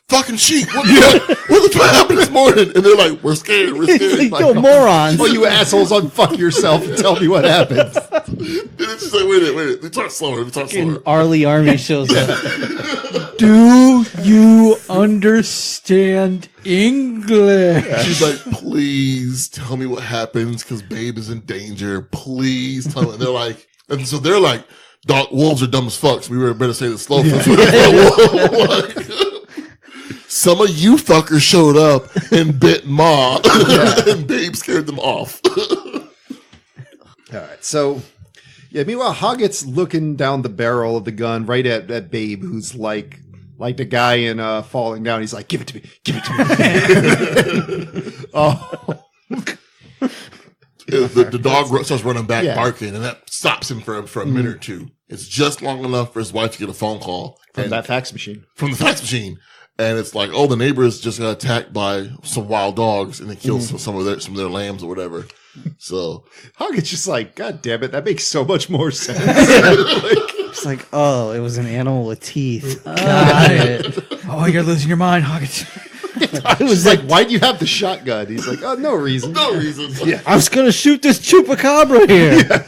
fucking sheep. What the fuck happened this morning? And they're like, we're scared. We're scared. Like, Like, yo, morons. Oh, you assholes, unfuck yourself and tell me what happened. and it's just like, wait a minute. We talk slower. Fucking Arlie Army shows up. Do you understand English? She's like, please tell me what happens because Babe is in danger. Please tell me. And they're like, and so they're like, wolves are dumb as fuck. So we better say this slow. Like, some of you fuckers showed up and bit Ma, and Babe scared them off. All right. So, yeah, meanwhile, Hoggett's looking down the barrel of the gun right at Babe, who's like the guy in Falling Down. He's like, give it to me. Give it to me. Oh. The dog starts running back, Yeah. barking, and that stops him for a minute or two. It's just long enough for his wife to get a phone call From and- that fax machine. from the fax machine. And it's like, oh, the neighbors just got attacked by some wild dogs and they killed some of their lambs or whatever. So Hoggett's just like, God damn it, that makes so much more sense. It's like, oh, it was an animal with teeth. Got it. Oh, you're losing your mind, Hawkins. It was He's like, why do you have the shotgun? He's like, oh, no reason. no reason. Yeah. I was gonna shoot this chupacabra here.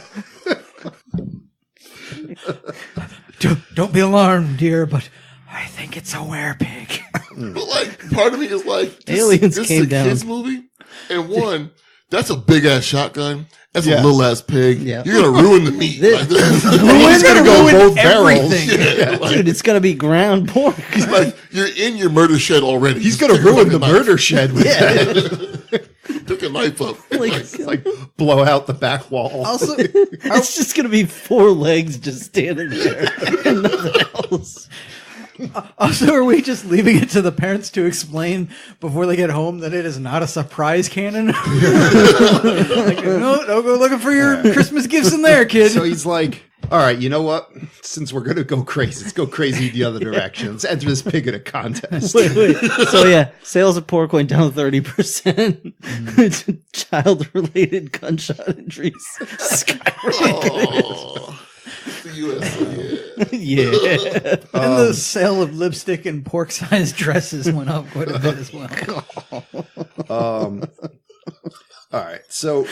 Don't be alarmed, dear, but I think it's a werepig. But like, part of me is like, Aliens this came is a down. kids movie, and one, that's a big ass shotgun. That's Yeah. a little ass pig. Yeah. You're gonna ruin the meat. Like, He's going to go both barrels. yeah, like, Dude, it's gonna be ground pork. like, you're in your murder shed already. He's going to ruin the murder shed with that. Took a knife up. Like, blow out the back wall. Also, It's just gonna be 4 legs just standing there and nothing else. are we just leaving it to the parents to explain before they get home that it is not a surprise cannon? Like, no, don't go looking for your Christmas gifts in there, kid. So he's like, All right, you know what? Since we're going to go crazy, let's go crazy the other direction. Let's enter this pig in a contest. Wait. So yeah, sales of pork went down 30%. Child-related gunshot injuries skyrocketed. Oh, the U.S. Yeah. And the sale of lipstick and pork-sized dresses went up quite a bit as well. All right, so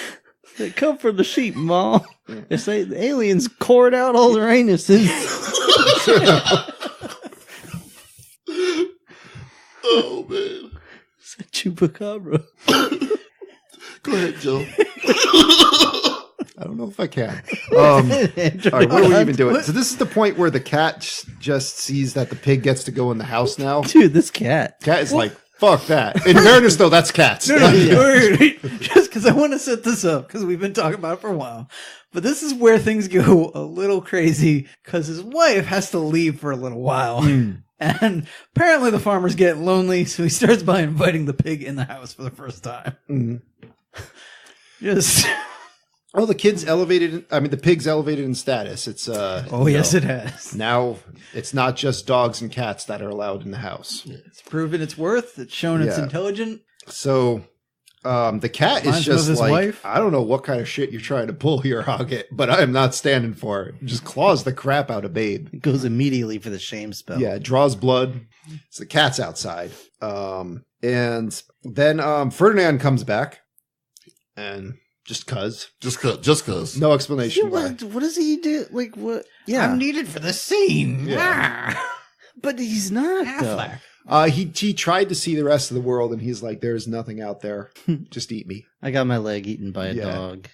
They come for the sheep, Ma. They say the aliens cored out all their anuses. Oh man. It's a chupacabra. Go ahead, Joe. I don't know if I can. All right, what are we even doing? So this is the point where the cat just sees that the pig gets to go in the house now. Dude, this cat. Cat is like, fuck that. In fairness, though, that's cats. Wait. Just because I want to set this up, because we've been talking about it for a while. But this is where things go a little crazy, because his wife has to leave for a little while. And apparently the farmer's getting lonely, so he starts by inviting the pig in the house for the first time. Just... Oh, the pig's elevated in status. It's yes, it has. now it's not just dogs and cats that are allowed in the house. It's proven its worth. It's shown it's Yeah. intelligent. So the cat Reminds is him of just his like, wife. I don't know what kind of shit you're trying to pull here, Hoggett, but I am not standing for it. Just claws the crap out of Babe. It goes immediately for the shame spell. Yeah, it draws blood. So the cat's outside. And then Ferdinand comes back and just cuz. Just cause. No explanation why. What does he do? Like, what? Yeah. I'm needed for the scene. But he's not, though. Affleck. He tried to see the rest of the world and he's like, there's nothing out there. Just eat me. I got my leg eaten by a Yeah. dog.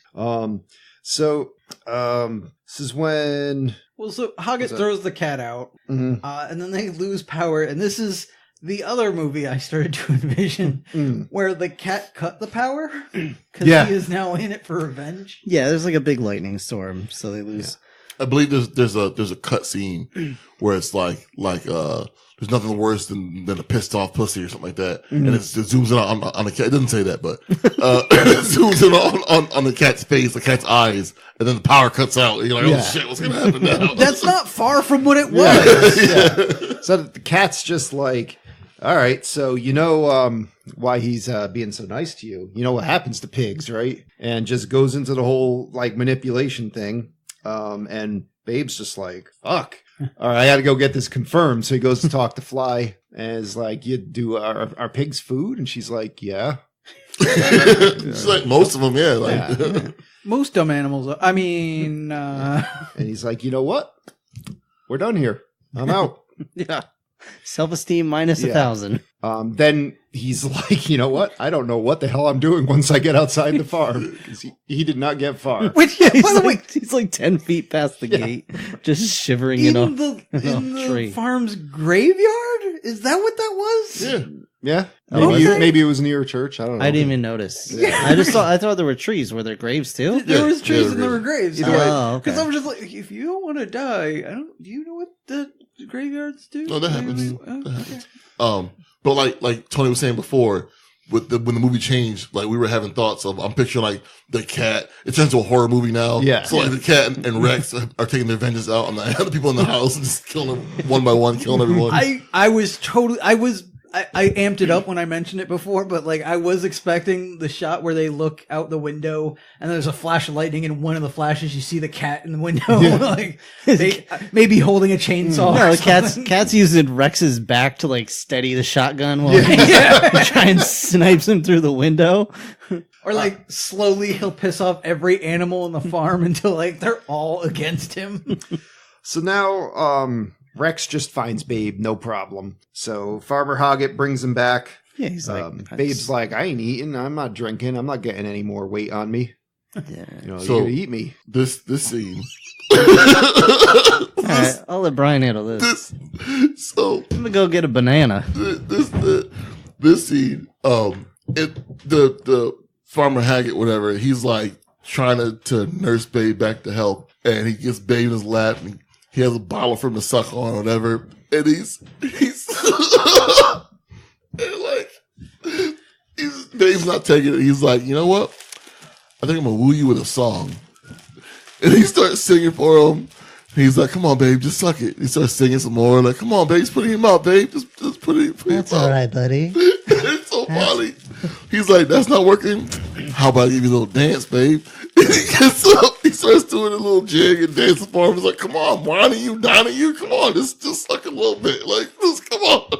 This is when Well, so Hoggett that- throws the cat out, Mhm. and then they lose power. And this is the other movie I started to envision where the cat cut the power because Yeah. he is now in it for revenge. Yeah, there's like a big lightning storm, so they lose. I believe there's a cut scene where it's like there's nothing worse than a pissed off pussy or something like that, and it zooms in on the cat. It doesn't say that, but it zooms in on the cat's face, the cat's eyes, and then the power cuts out. And you're like, Yeah. oh shit, what's gonna happen now? That's not far from what it was. So the cat's just like, all right, so you know why he's being so nice to you. You know what happens to pigs, right? And just goes into the whole like manipulation thing. And Babe's just like, fuck. All right, I got to go get this confirmed. So he goes to talk to Fly and is like, you do our pigs food? And she's like, yeah. It's like most of them, yeah. Like, Yeah. Most dumb animals. I mean, And he's like, you know what? We're done here. I'm out. Yeah. Self-esteem minus Yeah. 1,000. Then he's like, you know what? I don't know what the hell I'm doing once I get outside the farm. 'Cause he did not get far. which, by He's the way, like, he's like 10 feet past the gate, just shivering in in a the tree. farm's graveyard? Is that what that was? yeah. Yeah. Oh, Maybe, was it? maybe it was near a church. I don't know. I didn't even notice. Yeah. I thought there were trees. Were there graves too? There was trees Yeah, and there were graves. Either way. Oh, okay. Because I was just like, if you don't want to die, do you know what the graveyards do? No, that happens. Oh, That okay. happens. But like Tony was saying before, when the movie changed, like we were having thoughts of, I'm picturing like the cat. It turns into a horror movie now. Yeah. So like the cat and Rex are taking their vengeance out on the other people in the house and just killing them one by one, killing everyone. I amped it up when I mentioned it before, but like I was expecting the shot where they look out the window and there's a flash of lightning, and one of the flashes you see the cat in the window, like maybe holding a chainsaw. No, or the something. cat's using Rex's back to like steady the shotgun while he try and snipes him through the window. Or like slowly he'll piss off every animal in the farm until like they're all against him. So now, Rex just finds Babe, no problem. So Farmer Hoggett brings him back. Yeah, he's like, Babe's like, I ain't eating, I'm not drinking, I'm not getting any more weight on me. yeah. You know, So- you're gonna eat me. this scene. All right, I'll let Brian handle this. So I'm gonna go get a banana. this scene, the Farmer Haggett, whatever, he's like trying to nurse Babe back to health, and he gets Babe in his lap, and he has a bottle for him to suck on, or whatever, and he's and like Babe's not taking it. He's like, you know what? I think I'm gonna woo you with a song, and he starts singing for him. He's like, come on, babe, just suck it. He starts singing some more. Like, come on, babe, just put it in your mouth, babe. Just put it in your That's mouth. all right, buddy. It's so funny. He's like, that's not working. How about I give you a little dance, babe? He gets up, he starts doing a little jig and dancing for him. He's like, come on, whining you, downing you, come on, just suck a little bit. Like, just come on.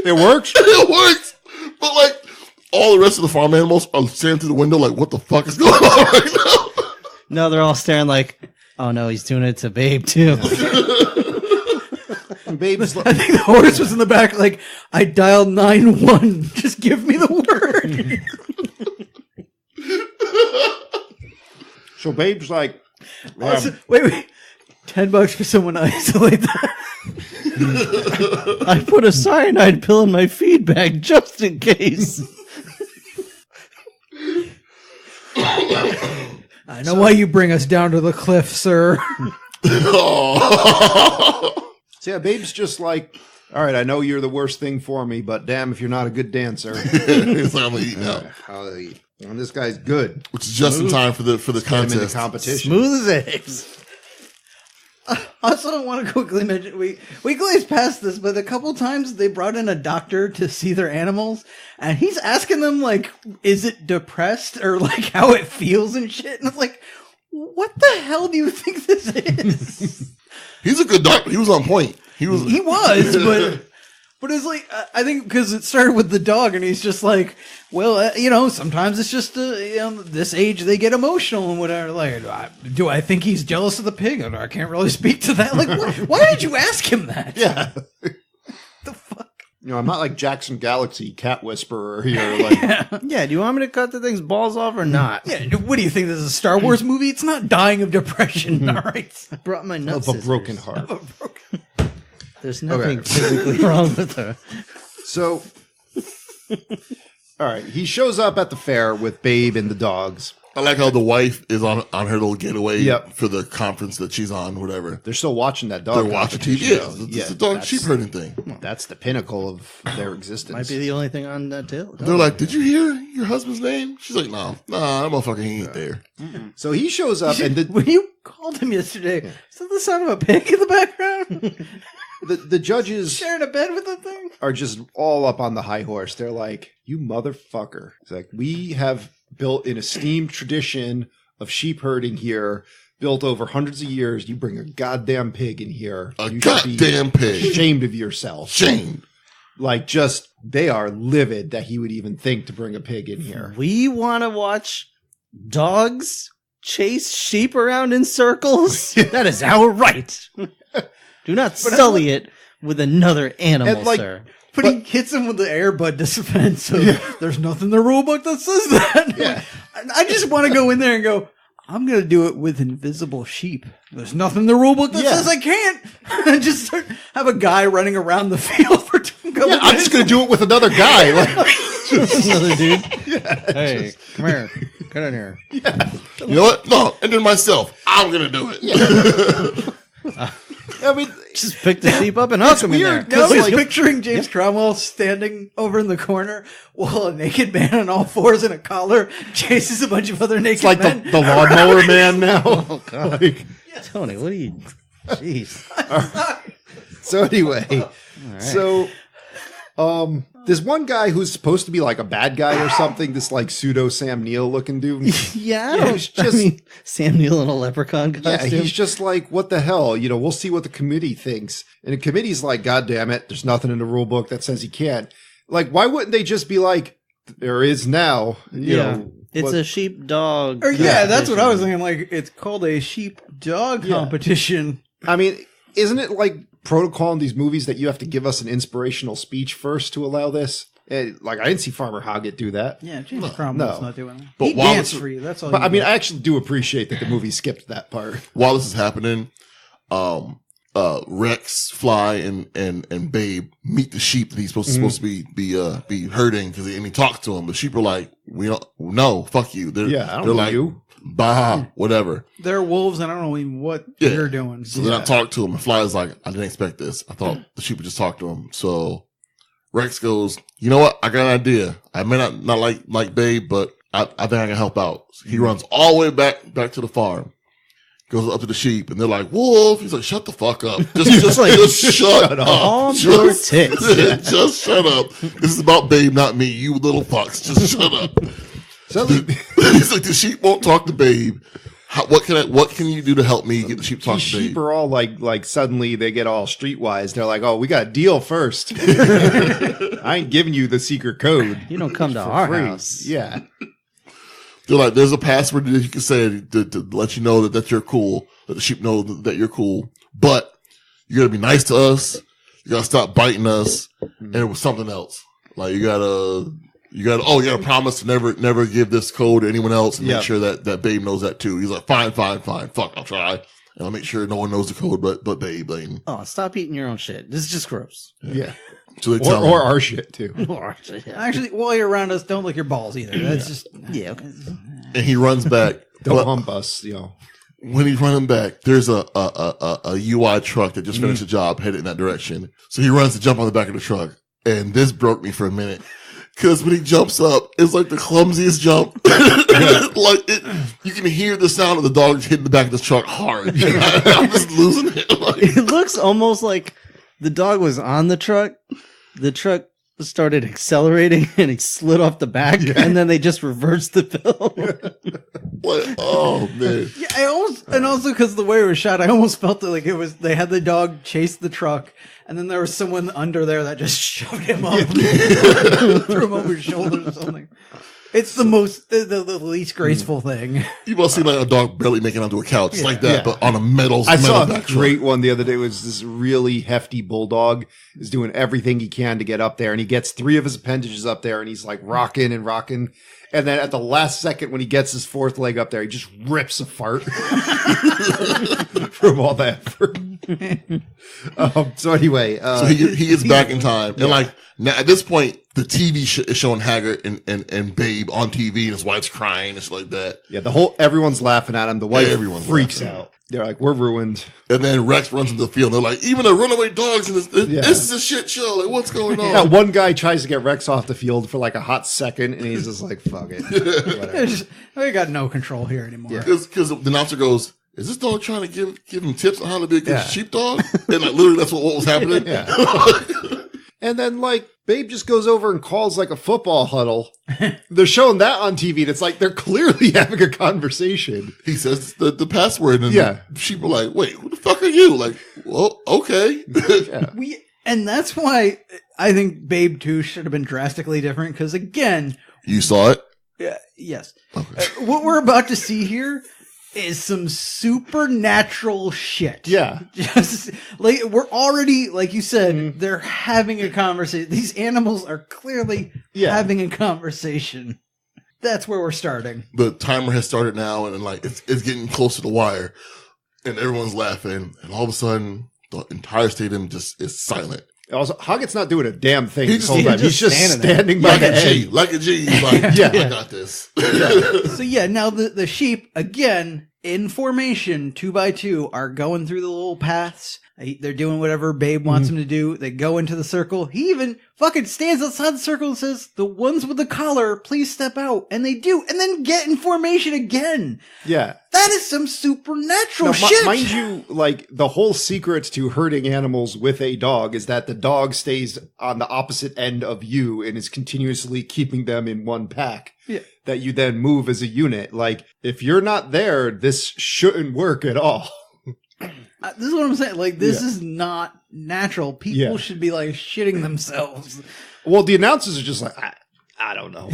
It works. It works. But like, all the rest of the farm animals are staring through the window like, what the fuck is going on right now? No, they're all staring like, oh no, he's doing it to Babe too. And Babe's I think the horse was in the back, like, I dialed 911. Just give me the word. so Babe's like, Also, wait. $10 for someone to isolate that. I put a cyanide pill in my feed bag just in case. I know why you bring us down to the cliff, sir. Oh. so yeah, Babe's just like, all right, I know you're the worst thing for me, but damn if you're not a good dancer. He's like, I'm gonna eat now. I'll eat. And this guy's good. Which is just in time for the Get him in the contest. competition. Smooth as eggs. I also don't want to quickly mention, we glazed past this, but a couple times they brought in a doctor to see their animals, and he's asking them, like, is it depressed, or, like, how it feels and shit, and it's like, what the hell do you think this is? He's a good doctor. He was on point. He was, but it's like, I think because it started with the dog, and he's just like, well, sometimes it's just, this age they get emotional and whatever. Like, do I think he's jealous of the pig? I can't really speak to that. Like, why did you ask him that? Yeah. The fuck? I'm not like Jackson Galaxy cat whisperer here. Like, Yeah, do you want me to cut the thing's balls off or not? Yeah, what do you think? This is a Star Wars movie? It's not dying of depression, all right? I brought my of nuts. a broken heart. There's nothing physically wrong with her. So, all right, he shows up at the fair with Babe and the dogs. I like how the wife is on her little getaway Yep. for the conference that she's on, whatever. They're still watching that dog. They're watching TV. competition Yeah, show. it's a dog that's- sheep herding thing. That's the pinnacle of their existence. Might be the only thing on that tail. They're like, did you hear your husband's name? She's like, nah, that motherfucker ain't there. So he shows up, and When you called him yesterday, is that the sound of a pig in the background? the judges Sharing a bed with the thing? are just all up on the high horse. They're like, you motherfucker. It's like, we have built an esteemed tradition of sheep herding here, built over hundreds of years. You bring a goddamn pig in here. A You should be goddamn pig. ashamed of yourself. Shame. Like, just, they are livid that he would even think to bring a pig in here. We want to watch dogs chase sheep around in circles? That is our right. Do not sully it with another animal, And, like, sir. But he hits him with the airbud dispense, so there's nothing in the rule book that says that. Yeah. I just want to go in there and go, I'm going to do it with invisible sheep. There's nothing in the rule book that Yeah. says I can't. And just have a guy running around the field for 2 couple Yeah, I'm just going to do it with another guy. Like, Another dude. Hey, come here. Get in here. You know what? No, and then myself. I'm going to do it. I mean, Just pick the sheep up and hook him in there. weird, Now he's like- picturing James Cromwell standing over in the corner while a naked man on all fours in a collar chases a bunch of other naked it's like men. the lawnmower man now. Oh, God. Like, Tony, what are you... Jeez. so anyway, so there's one guy who's supposed to be like a bad guy or something. This like pseudo Sam Neill looking dude. Yeah, I Yeah, don't... it's just- Sam Neill in a leprechaun costume. Yeah, he's just like, what the hell? We'll see what the committee thinks. And the committee's like, God damn it, there's nothing in the rule book that says he can't. Like, why wouldn't they just be like, there is now? You know, It's what- a sheep dog. Or yeah, that's what I was thinking. Like, it's called a sheep dog competition. I mean, isn't it like protocol in these movies that you have to give us an inspirational speech first to allow this? Like, I didn't see Farmer Hoggett do that. Yeah, James Cromwell's no. not doing that. But He while danced it's- for you. That's all. But you I mean, did. I actually do appreciate that the movie skipped that part. While this is happening, Rex, Fly, and Babe meet the sheep that he's supposed to be herding and he talks to them. The sheep are like, we don't, no, fuck you. They're, Yeah, I don't they're know like, you. bah, whatever. they're wolves, and I don't know even what Yeah. they're doing. So they're not talking to him. And Fly's like, I didn't expect this. I thought the sheep would just talk to him. So Rex goes, you know what? I got an idea. I may not like Babe, but I think I can help out. So he runs all the way back to the farm. goes up to the sheep, and they're like, "Wolf." He's like, "Shut the fuck up! Just shut up! Calm your tits. Just shut up! This is about Babe, not me. You little fucks, just shut up." So He's like, "The sheep won't talk to Babe. What can you do to help me get the sheep to talk these to Babe?" sheep are all like suddenly they get all streetwise. They're like, "Oh, we got a deal first. I ain't giving you the secret code. You don't come to for our free." house. Yeah. They're like, "There's a password that you can say to let you know that you're cool, that the sheep know that you're cool. But you gotta be nice to us. You gotta stop biting us." And it was something else. Like you gotta promise to never give this code to anyone else and Yeah. make sure that Babe knows that too. He's like, fine. Fuck, I'll try. And I'll make sure no one knows the code but Babe. Like, Oh, stop eating your own shit. This is just gross. Yeah. so they tell Or him. our shit too. Actually, while you're around us, don't lick your balls either. That's just Yeah, okay. And he runs back. Don't But hump us, when he's running back, there's a UI truck that just finished the job headed in that direction. So he runs to jump on the back of the truck. And this broke me for a minute. Cause when he jumps up, it's like the clumsiest jump. You can hear the sound of the dog hitting the back of the truck hard. I'm just losing it. Like, It looks almost like the dog was on the truck. The truck started accelerating and he slid off the back, and then they just reversed the film. oh man. yeah. And also because the way it was shot, I almost felt like it was they had the dog chase the truck, and then there was someone under there that just shoved him up, threw him over his shoulder or something. It's the least graceful thing. You must see like a dog barely making it onto a couch. It's like that, Yeah. but on a metal I saw a back great truck. one the other day. It was this really hefty bulldog is doing everything he can to get up there, and he gets 3 of his appendages up there, and he's like rocking. And then at the last second, when he gets his 4th leg up there, he just rips a fart from all the effort. So anyway, So he gets back in time. And like now at this point, the TV is showing Haggart and Babe on TV, and his wife's crying and shit like that. yeah, everyone's laughing at him. The wife Everyone's freaks laughing. out. They're like, "We're ruined." And then Rex runs into the field. And they're like, even the runaway dogs in this. This is a shit show. Like, what's going on? Yeah, one guy tries to get Rex off the field for like a hot second, and he's just like, "Fuck it." Whatever. We got no control here anymore. Because the announcer goes, "Is this dog trying to give him tips on how to be a good sheepdog?" And like literally, that's what was happening. Yeah. And then like Babe just goes over and calls like a football huddle. They're showing that on TV, and it's like they're clearly having a conversation. He says the password, and Yeah. the sheep are like, "Wait, who the fuck are you?" Like, well, okay. And that's why I think Babe 2 should have been drastically different. Because again, You saw it. yes, what we're about to see here is some supernatural shit. Yeah. Just like we're already, like you said, they're having a conversation. These animals are clearly having a conversation. That's where we're starting. The timer has started now, and like it's getting close to the wire, and everyone's laughing, and all of a sudden the entire stadium just is silent. Also, Hoggett's not doing a damn thing He's this whole just- time. He's just standing by Like the a G, edge. like a G. He's like, Yeah. I got this. So yeah, now the sheep again in formation 2 by 2 are going through the little paths. They're doing whatever Babe wants them to do. They go into the circle. He even fucking stands outside the circle and says, "The ones with the collar, please step out." And they do, and then get in formation again. Yeah. That is some supernatural Now, shit. mind you, like the whole secret to herding animals with a dog is that the dog stays on the opposite end of you and is continuously keeping them in one pack. Yeah. That you then move as a unit. Like if you're not there, this shouldn't work at all. This is what I'm saying. Like, this is not natural. People should be like shitting themselves. Well, the announcers are just like, I don't know.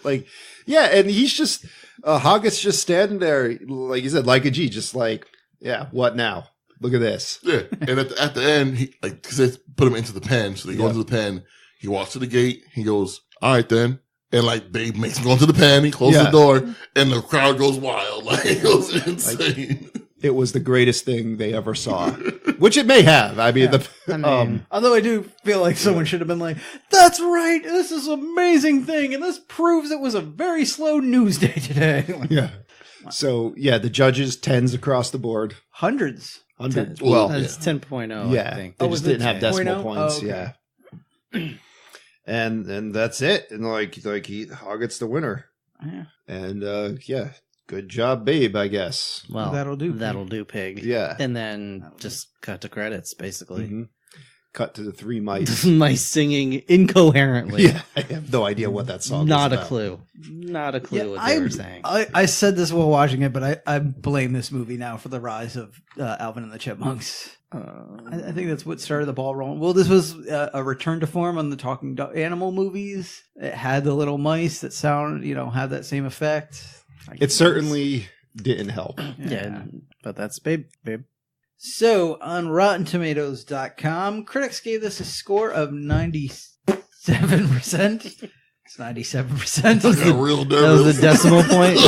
Like, yeah, and he's just, Hoggett's just standing there, like you said, like a G, just like, yeah, what now? Look at this. Yeah, and at the end, he like because they put him into the pen, so they go into the pen. He walks to the gate. He goes, "All right, then." And like Babe makes him go into the pen. He closes the door, and the crowd goes wild. Like it goes insane. It was the greatest thing they ever saw, which it may have. I mean, Although I do feel like someone should have been like, "That's right, this is an amazing thing, and this proves it was a very slow news day today." yeah. So yeah, the judges 10s across the board. Hundreds. 100. Well, That's 10.0, yeah, I think. they was just it didn't have 10.0? decimal points. Oh, okay. Yeah, and that's it. And like Hoggett's the winner. Yeah. And yeah, Good job, babe, I guess. Well, That'll do, Pig. That'll do, Pig. Yeah. And then just cut to credits, basically. Mhm. Cut to the 3 mice. My singing incoherently. Yeah, I have no idea what that song Not is a about. clue. Not a clue Yeah, what they were saying. I said this while watching it, but I blame this movie now for the rise of Alvin and the Chipmunks. I think that's what started the ball rolling. Well, this was a return to form on the talking animal movies. It had the little mice that had that same effect. It certainly didn't help. Yeah, but that's babe. So on RottenTomatoes.com, critics gave this a score of 97%. It's 97%. I got real That was nervous. a decimal point.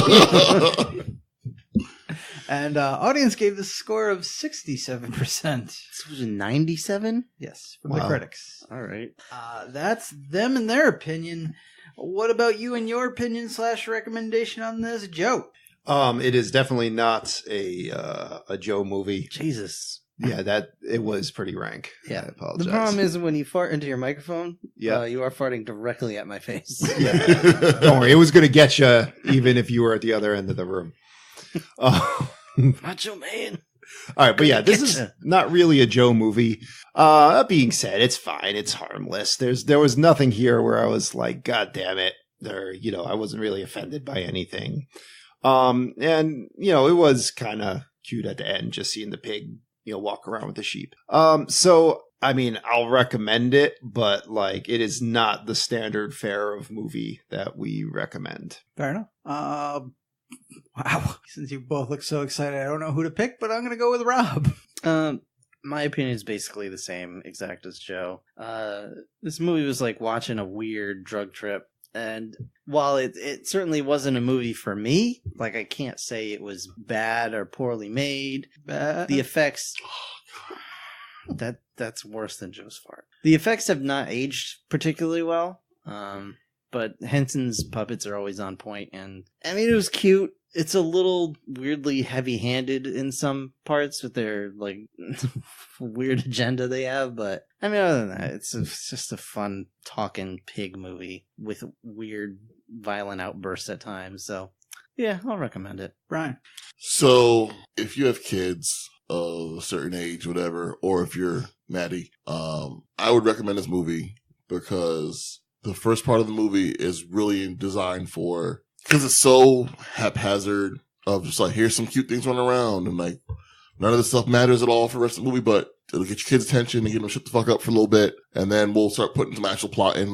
And audience gave this a score of 67%. This was 97? Yes, from the Wow. critics. All right. That's them and their opinion. What about you and your opinion / recommendation on this, Joe? It is definitely not a Joe movie. Jesus. Yeah, that it was pretty rank. Yeah. I apologize. The problem is when you fart into your microphone, Yeah. you are farting directly at my face. Yeah. Don't worry, it was going to get you even if you were at the other end of the room. Macho Man. All right, but yeah, this is Getcha. not really a Joe movie. That being said, it's fine. It's harmless. There was nothing here where I was like, God damn it. I wasn't really offended by anything. And it was kind of cute at the end, just seeing the pig, walk around with the sheep. So I mean, I'll recommend it, but it is not the standard fare of movie that we recommend. Fair enough. Wow. Since you both look so excited, I don't know who to pick, but I'm going to go with Rob. My opinion is basically the same exact as Joe. This movie was like watching a weird drug trip. And while it certainly wasn't a movie for me, I can't say it was bad or poorly made. The effects... That's worse than Joe's fart. The effects have not aged particularly well. But Henson's puppets are always on point, and I mean, it was cute. It's a little weirdly heavy-handed in some parts with their weird agenda they have, but I mean, other than that, it's just a fun talking pig movie with weird, violent outbursts at times. So, yeah, I'll recommend it. Brian. So, if you have kids of a certain age, whatever, or if you're Maddie, I would recommend this movie because the first part of the movie is really designed because it's so haphazard of just here's some cute things running around and none of this stuff matters at all for the rest of the movie, but it'll get your kids' attention and get them to shut the fuck up for a little bit. And then we'll start putting some actual plot in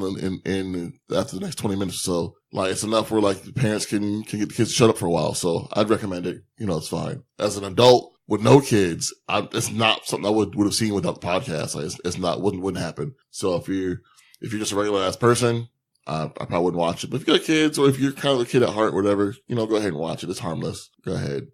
after the next 20 minutes or so. It's enough where the parents can get the kids to shut up for a while. So I'd recommend it. It's fine. As an adult with no kids, it's not something I would have seen without the podcast. It's not, wouldn't happen. So if you're just a regular ass person, I probably wouldn't watch it. But if you got kids, or if you're kind of a kid at heart, whatever, go ahead and watch it. It's harmless. Go ahead.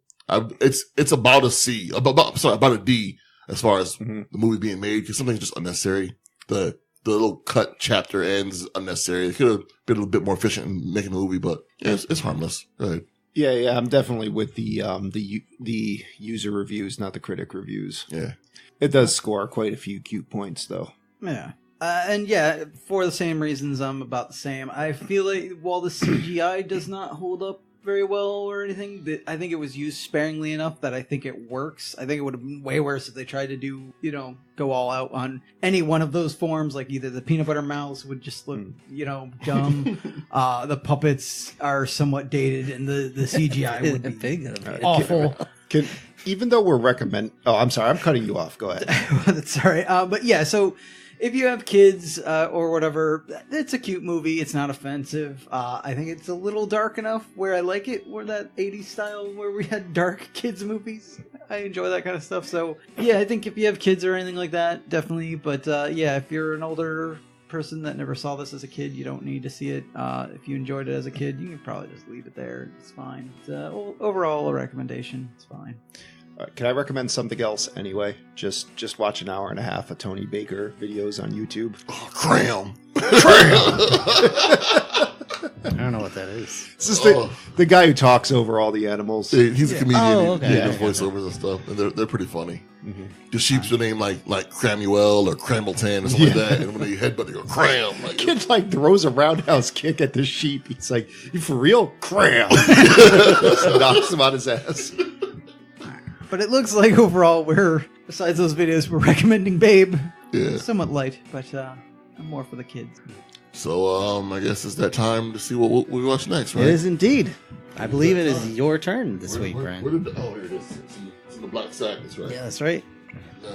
It's about a C, about a D as far as the movie being made, because something's just unnecessary. The little cut chapter ends unnecessary. It could have been a little bit more efficient in making the movie, but yeah, it's harmless. Go ahead. Yeah, I'm definitely with the user reviews, not the critic reviews. Yeah, it does score quite a few cute points, though. Yeah. And yeah, for the same reasons, I'm about the same. I feel like while the CGI does not hold up very well or anything, I think it was used sparingly enough that I think it works. I think it would have been way worse if they tried to do, go all out on any one of those forms. Either the peanut butter mouse would just look, dumb. The puppets are somewhat dated, and the CGI would be awful. Even though we're oh, I'm sorry, I'm cutting you off. Go ahead. Sorry. But yeah, so if you have kids or whatever, it's a cute movie. It's not offensive. I think it's a little dark enough where I like it. Where that 80s style where we had dark kids movies. I enjoy that kind of stuff. So yeah, I think if you have kids or anything like that, definitely. But yeah, if you're an older person that never saw this as a kid, you don't need to see it. If you enjoyed it as a kid, you can probably just leave it there. It's fine. It's overall a recommendation. It's fine. Can I recommend something else anyway? Just watch an hour and a half of Tony Baker videos on YouTube. Oh, cram. I don't know what that is. This is the guy who talks over all the animals. He's a comedian. Oh, okay. He does voiceovers and stuff, and they're pretty funny. The sheep's name like Cramuel or Cramilton or something like that. And when they headbutt, they go cram. Like, Kid like throws a roundhouse kick at the sheep. He's like, "You for real?" Cram. Knocks him on his ass. But it looks like overall we're, besides those videos, we're recommending Babe. yeah. Somewhat light, but more for the kids. So I guess it's that time to see what we watch next, right? It is indeed. I believe it is your turn this week, Brian. Here it is. It's in the black sack. That's right. Yeah, that's right.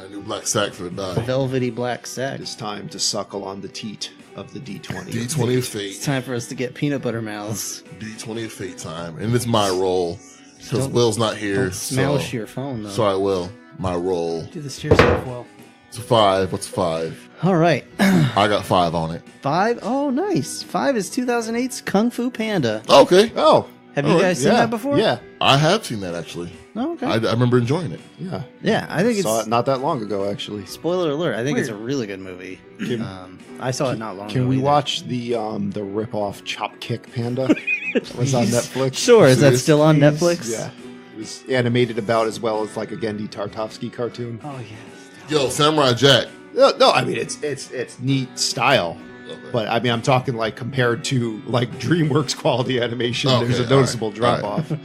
New black sack for the die. Velvety black sack. It's time to suckle on the teat of the D20. D20 of It's fate. time for us to get peanut butter mouths. D20 of fate time, and it's my roll because Don't- Will's not here. Don't smash so your phone, though. sorry, Will. My roll. Do this to yourself, Will. It's a 5. What's 5? All right. I got 5 on it. 5. Oh, nice. 5 is 2008's Kung Fu Panda. Okay. Oh, Have you All right. guys seen yeah, that before? Yeah, I have seen that actually. Oh, okay. I remember enjoying it. yeah. yeah, I think Saw it's... it not that long ago, actually. Spoiler alert. I think it's a Weird. really good movie. Can- I saw it not long ago. Can we either. watch the rip-off Chop Kick Panda? That was on Netflix. Sure. Is that Please. still on Please. Netflix? Yeah. It was animated about as well as like a Gendy Tartovsky cartoon. Oh, yes. Yo, Samurai Jack. No, I mean it's neat style. Okay. But I mean, I'm talking like compared to like DreamWorks quality animation. Okay, There's a all noticeable right, drop all off. All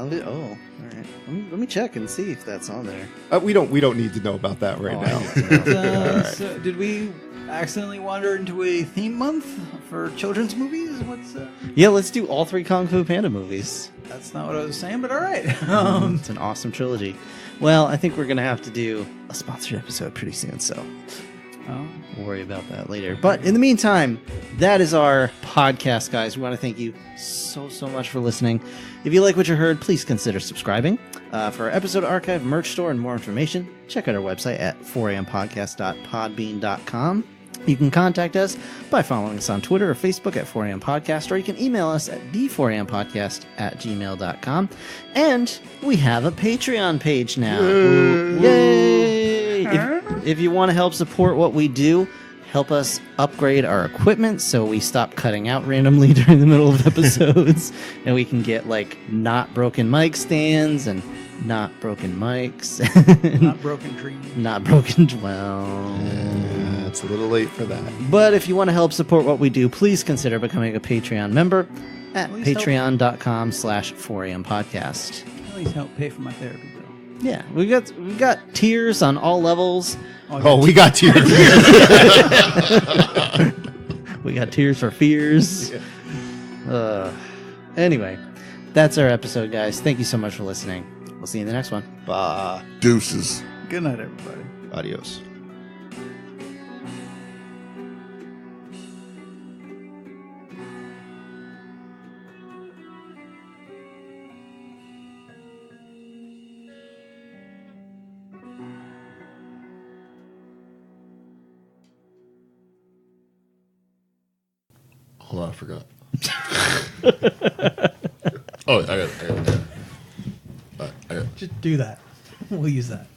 right. Let me check and see if that's on there. We don't need to know about that right Oh, now. I need to know. So did we accidentally wander into a theme month for children's movies? What's Yeah, let's do all 3 Kung Fu Panda movies. That's not what I was saying, but all right. It's an awesome trilogy. Well, I think we're going to have to do a sponsored episode pretty soon, so Oh. we'll worry about that later. But in the meantime, that is our podcast, guys. We want to thank you so much for listening. If you like what you heard, please consider subscribing. For our episode archive, merch store, and more information, check out our website at 4ampodcast.podbean.com. You can contact us by following us on Twitter or Facebook at 4am Podcast, or you can email us at the4ampodcast@gmail.com. And we have a Patreon page now. Yay! If you want to help support what we do, help us upgrade our equipment so we stop cutting out randomly during the middle of episodes, and we can get like not broken mic stands and not broken mics. Not broken dreams. Not broken. Well, It's a little late for that. but if you want to help support what we do, please consider becoming a Patreon member at Please help. patreon.com/4am podcast. At least help pay for my therapy bill. Yeah, we've got tiers on all levels. Oh, we got tears. We got tears for fears. Anyway, that's our episode, guys. Thank you so much for listening. We'll see you in the next one. Deuces. Good night, everybody. Adios. Hold on, I forgot. Oh, I got it. Just do that. We'll use that.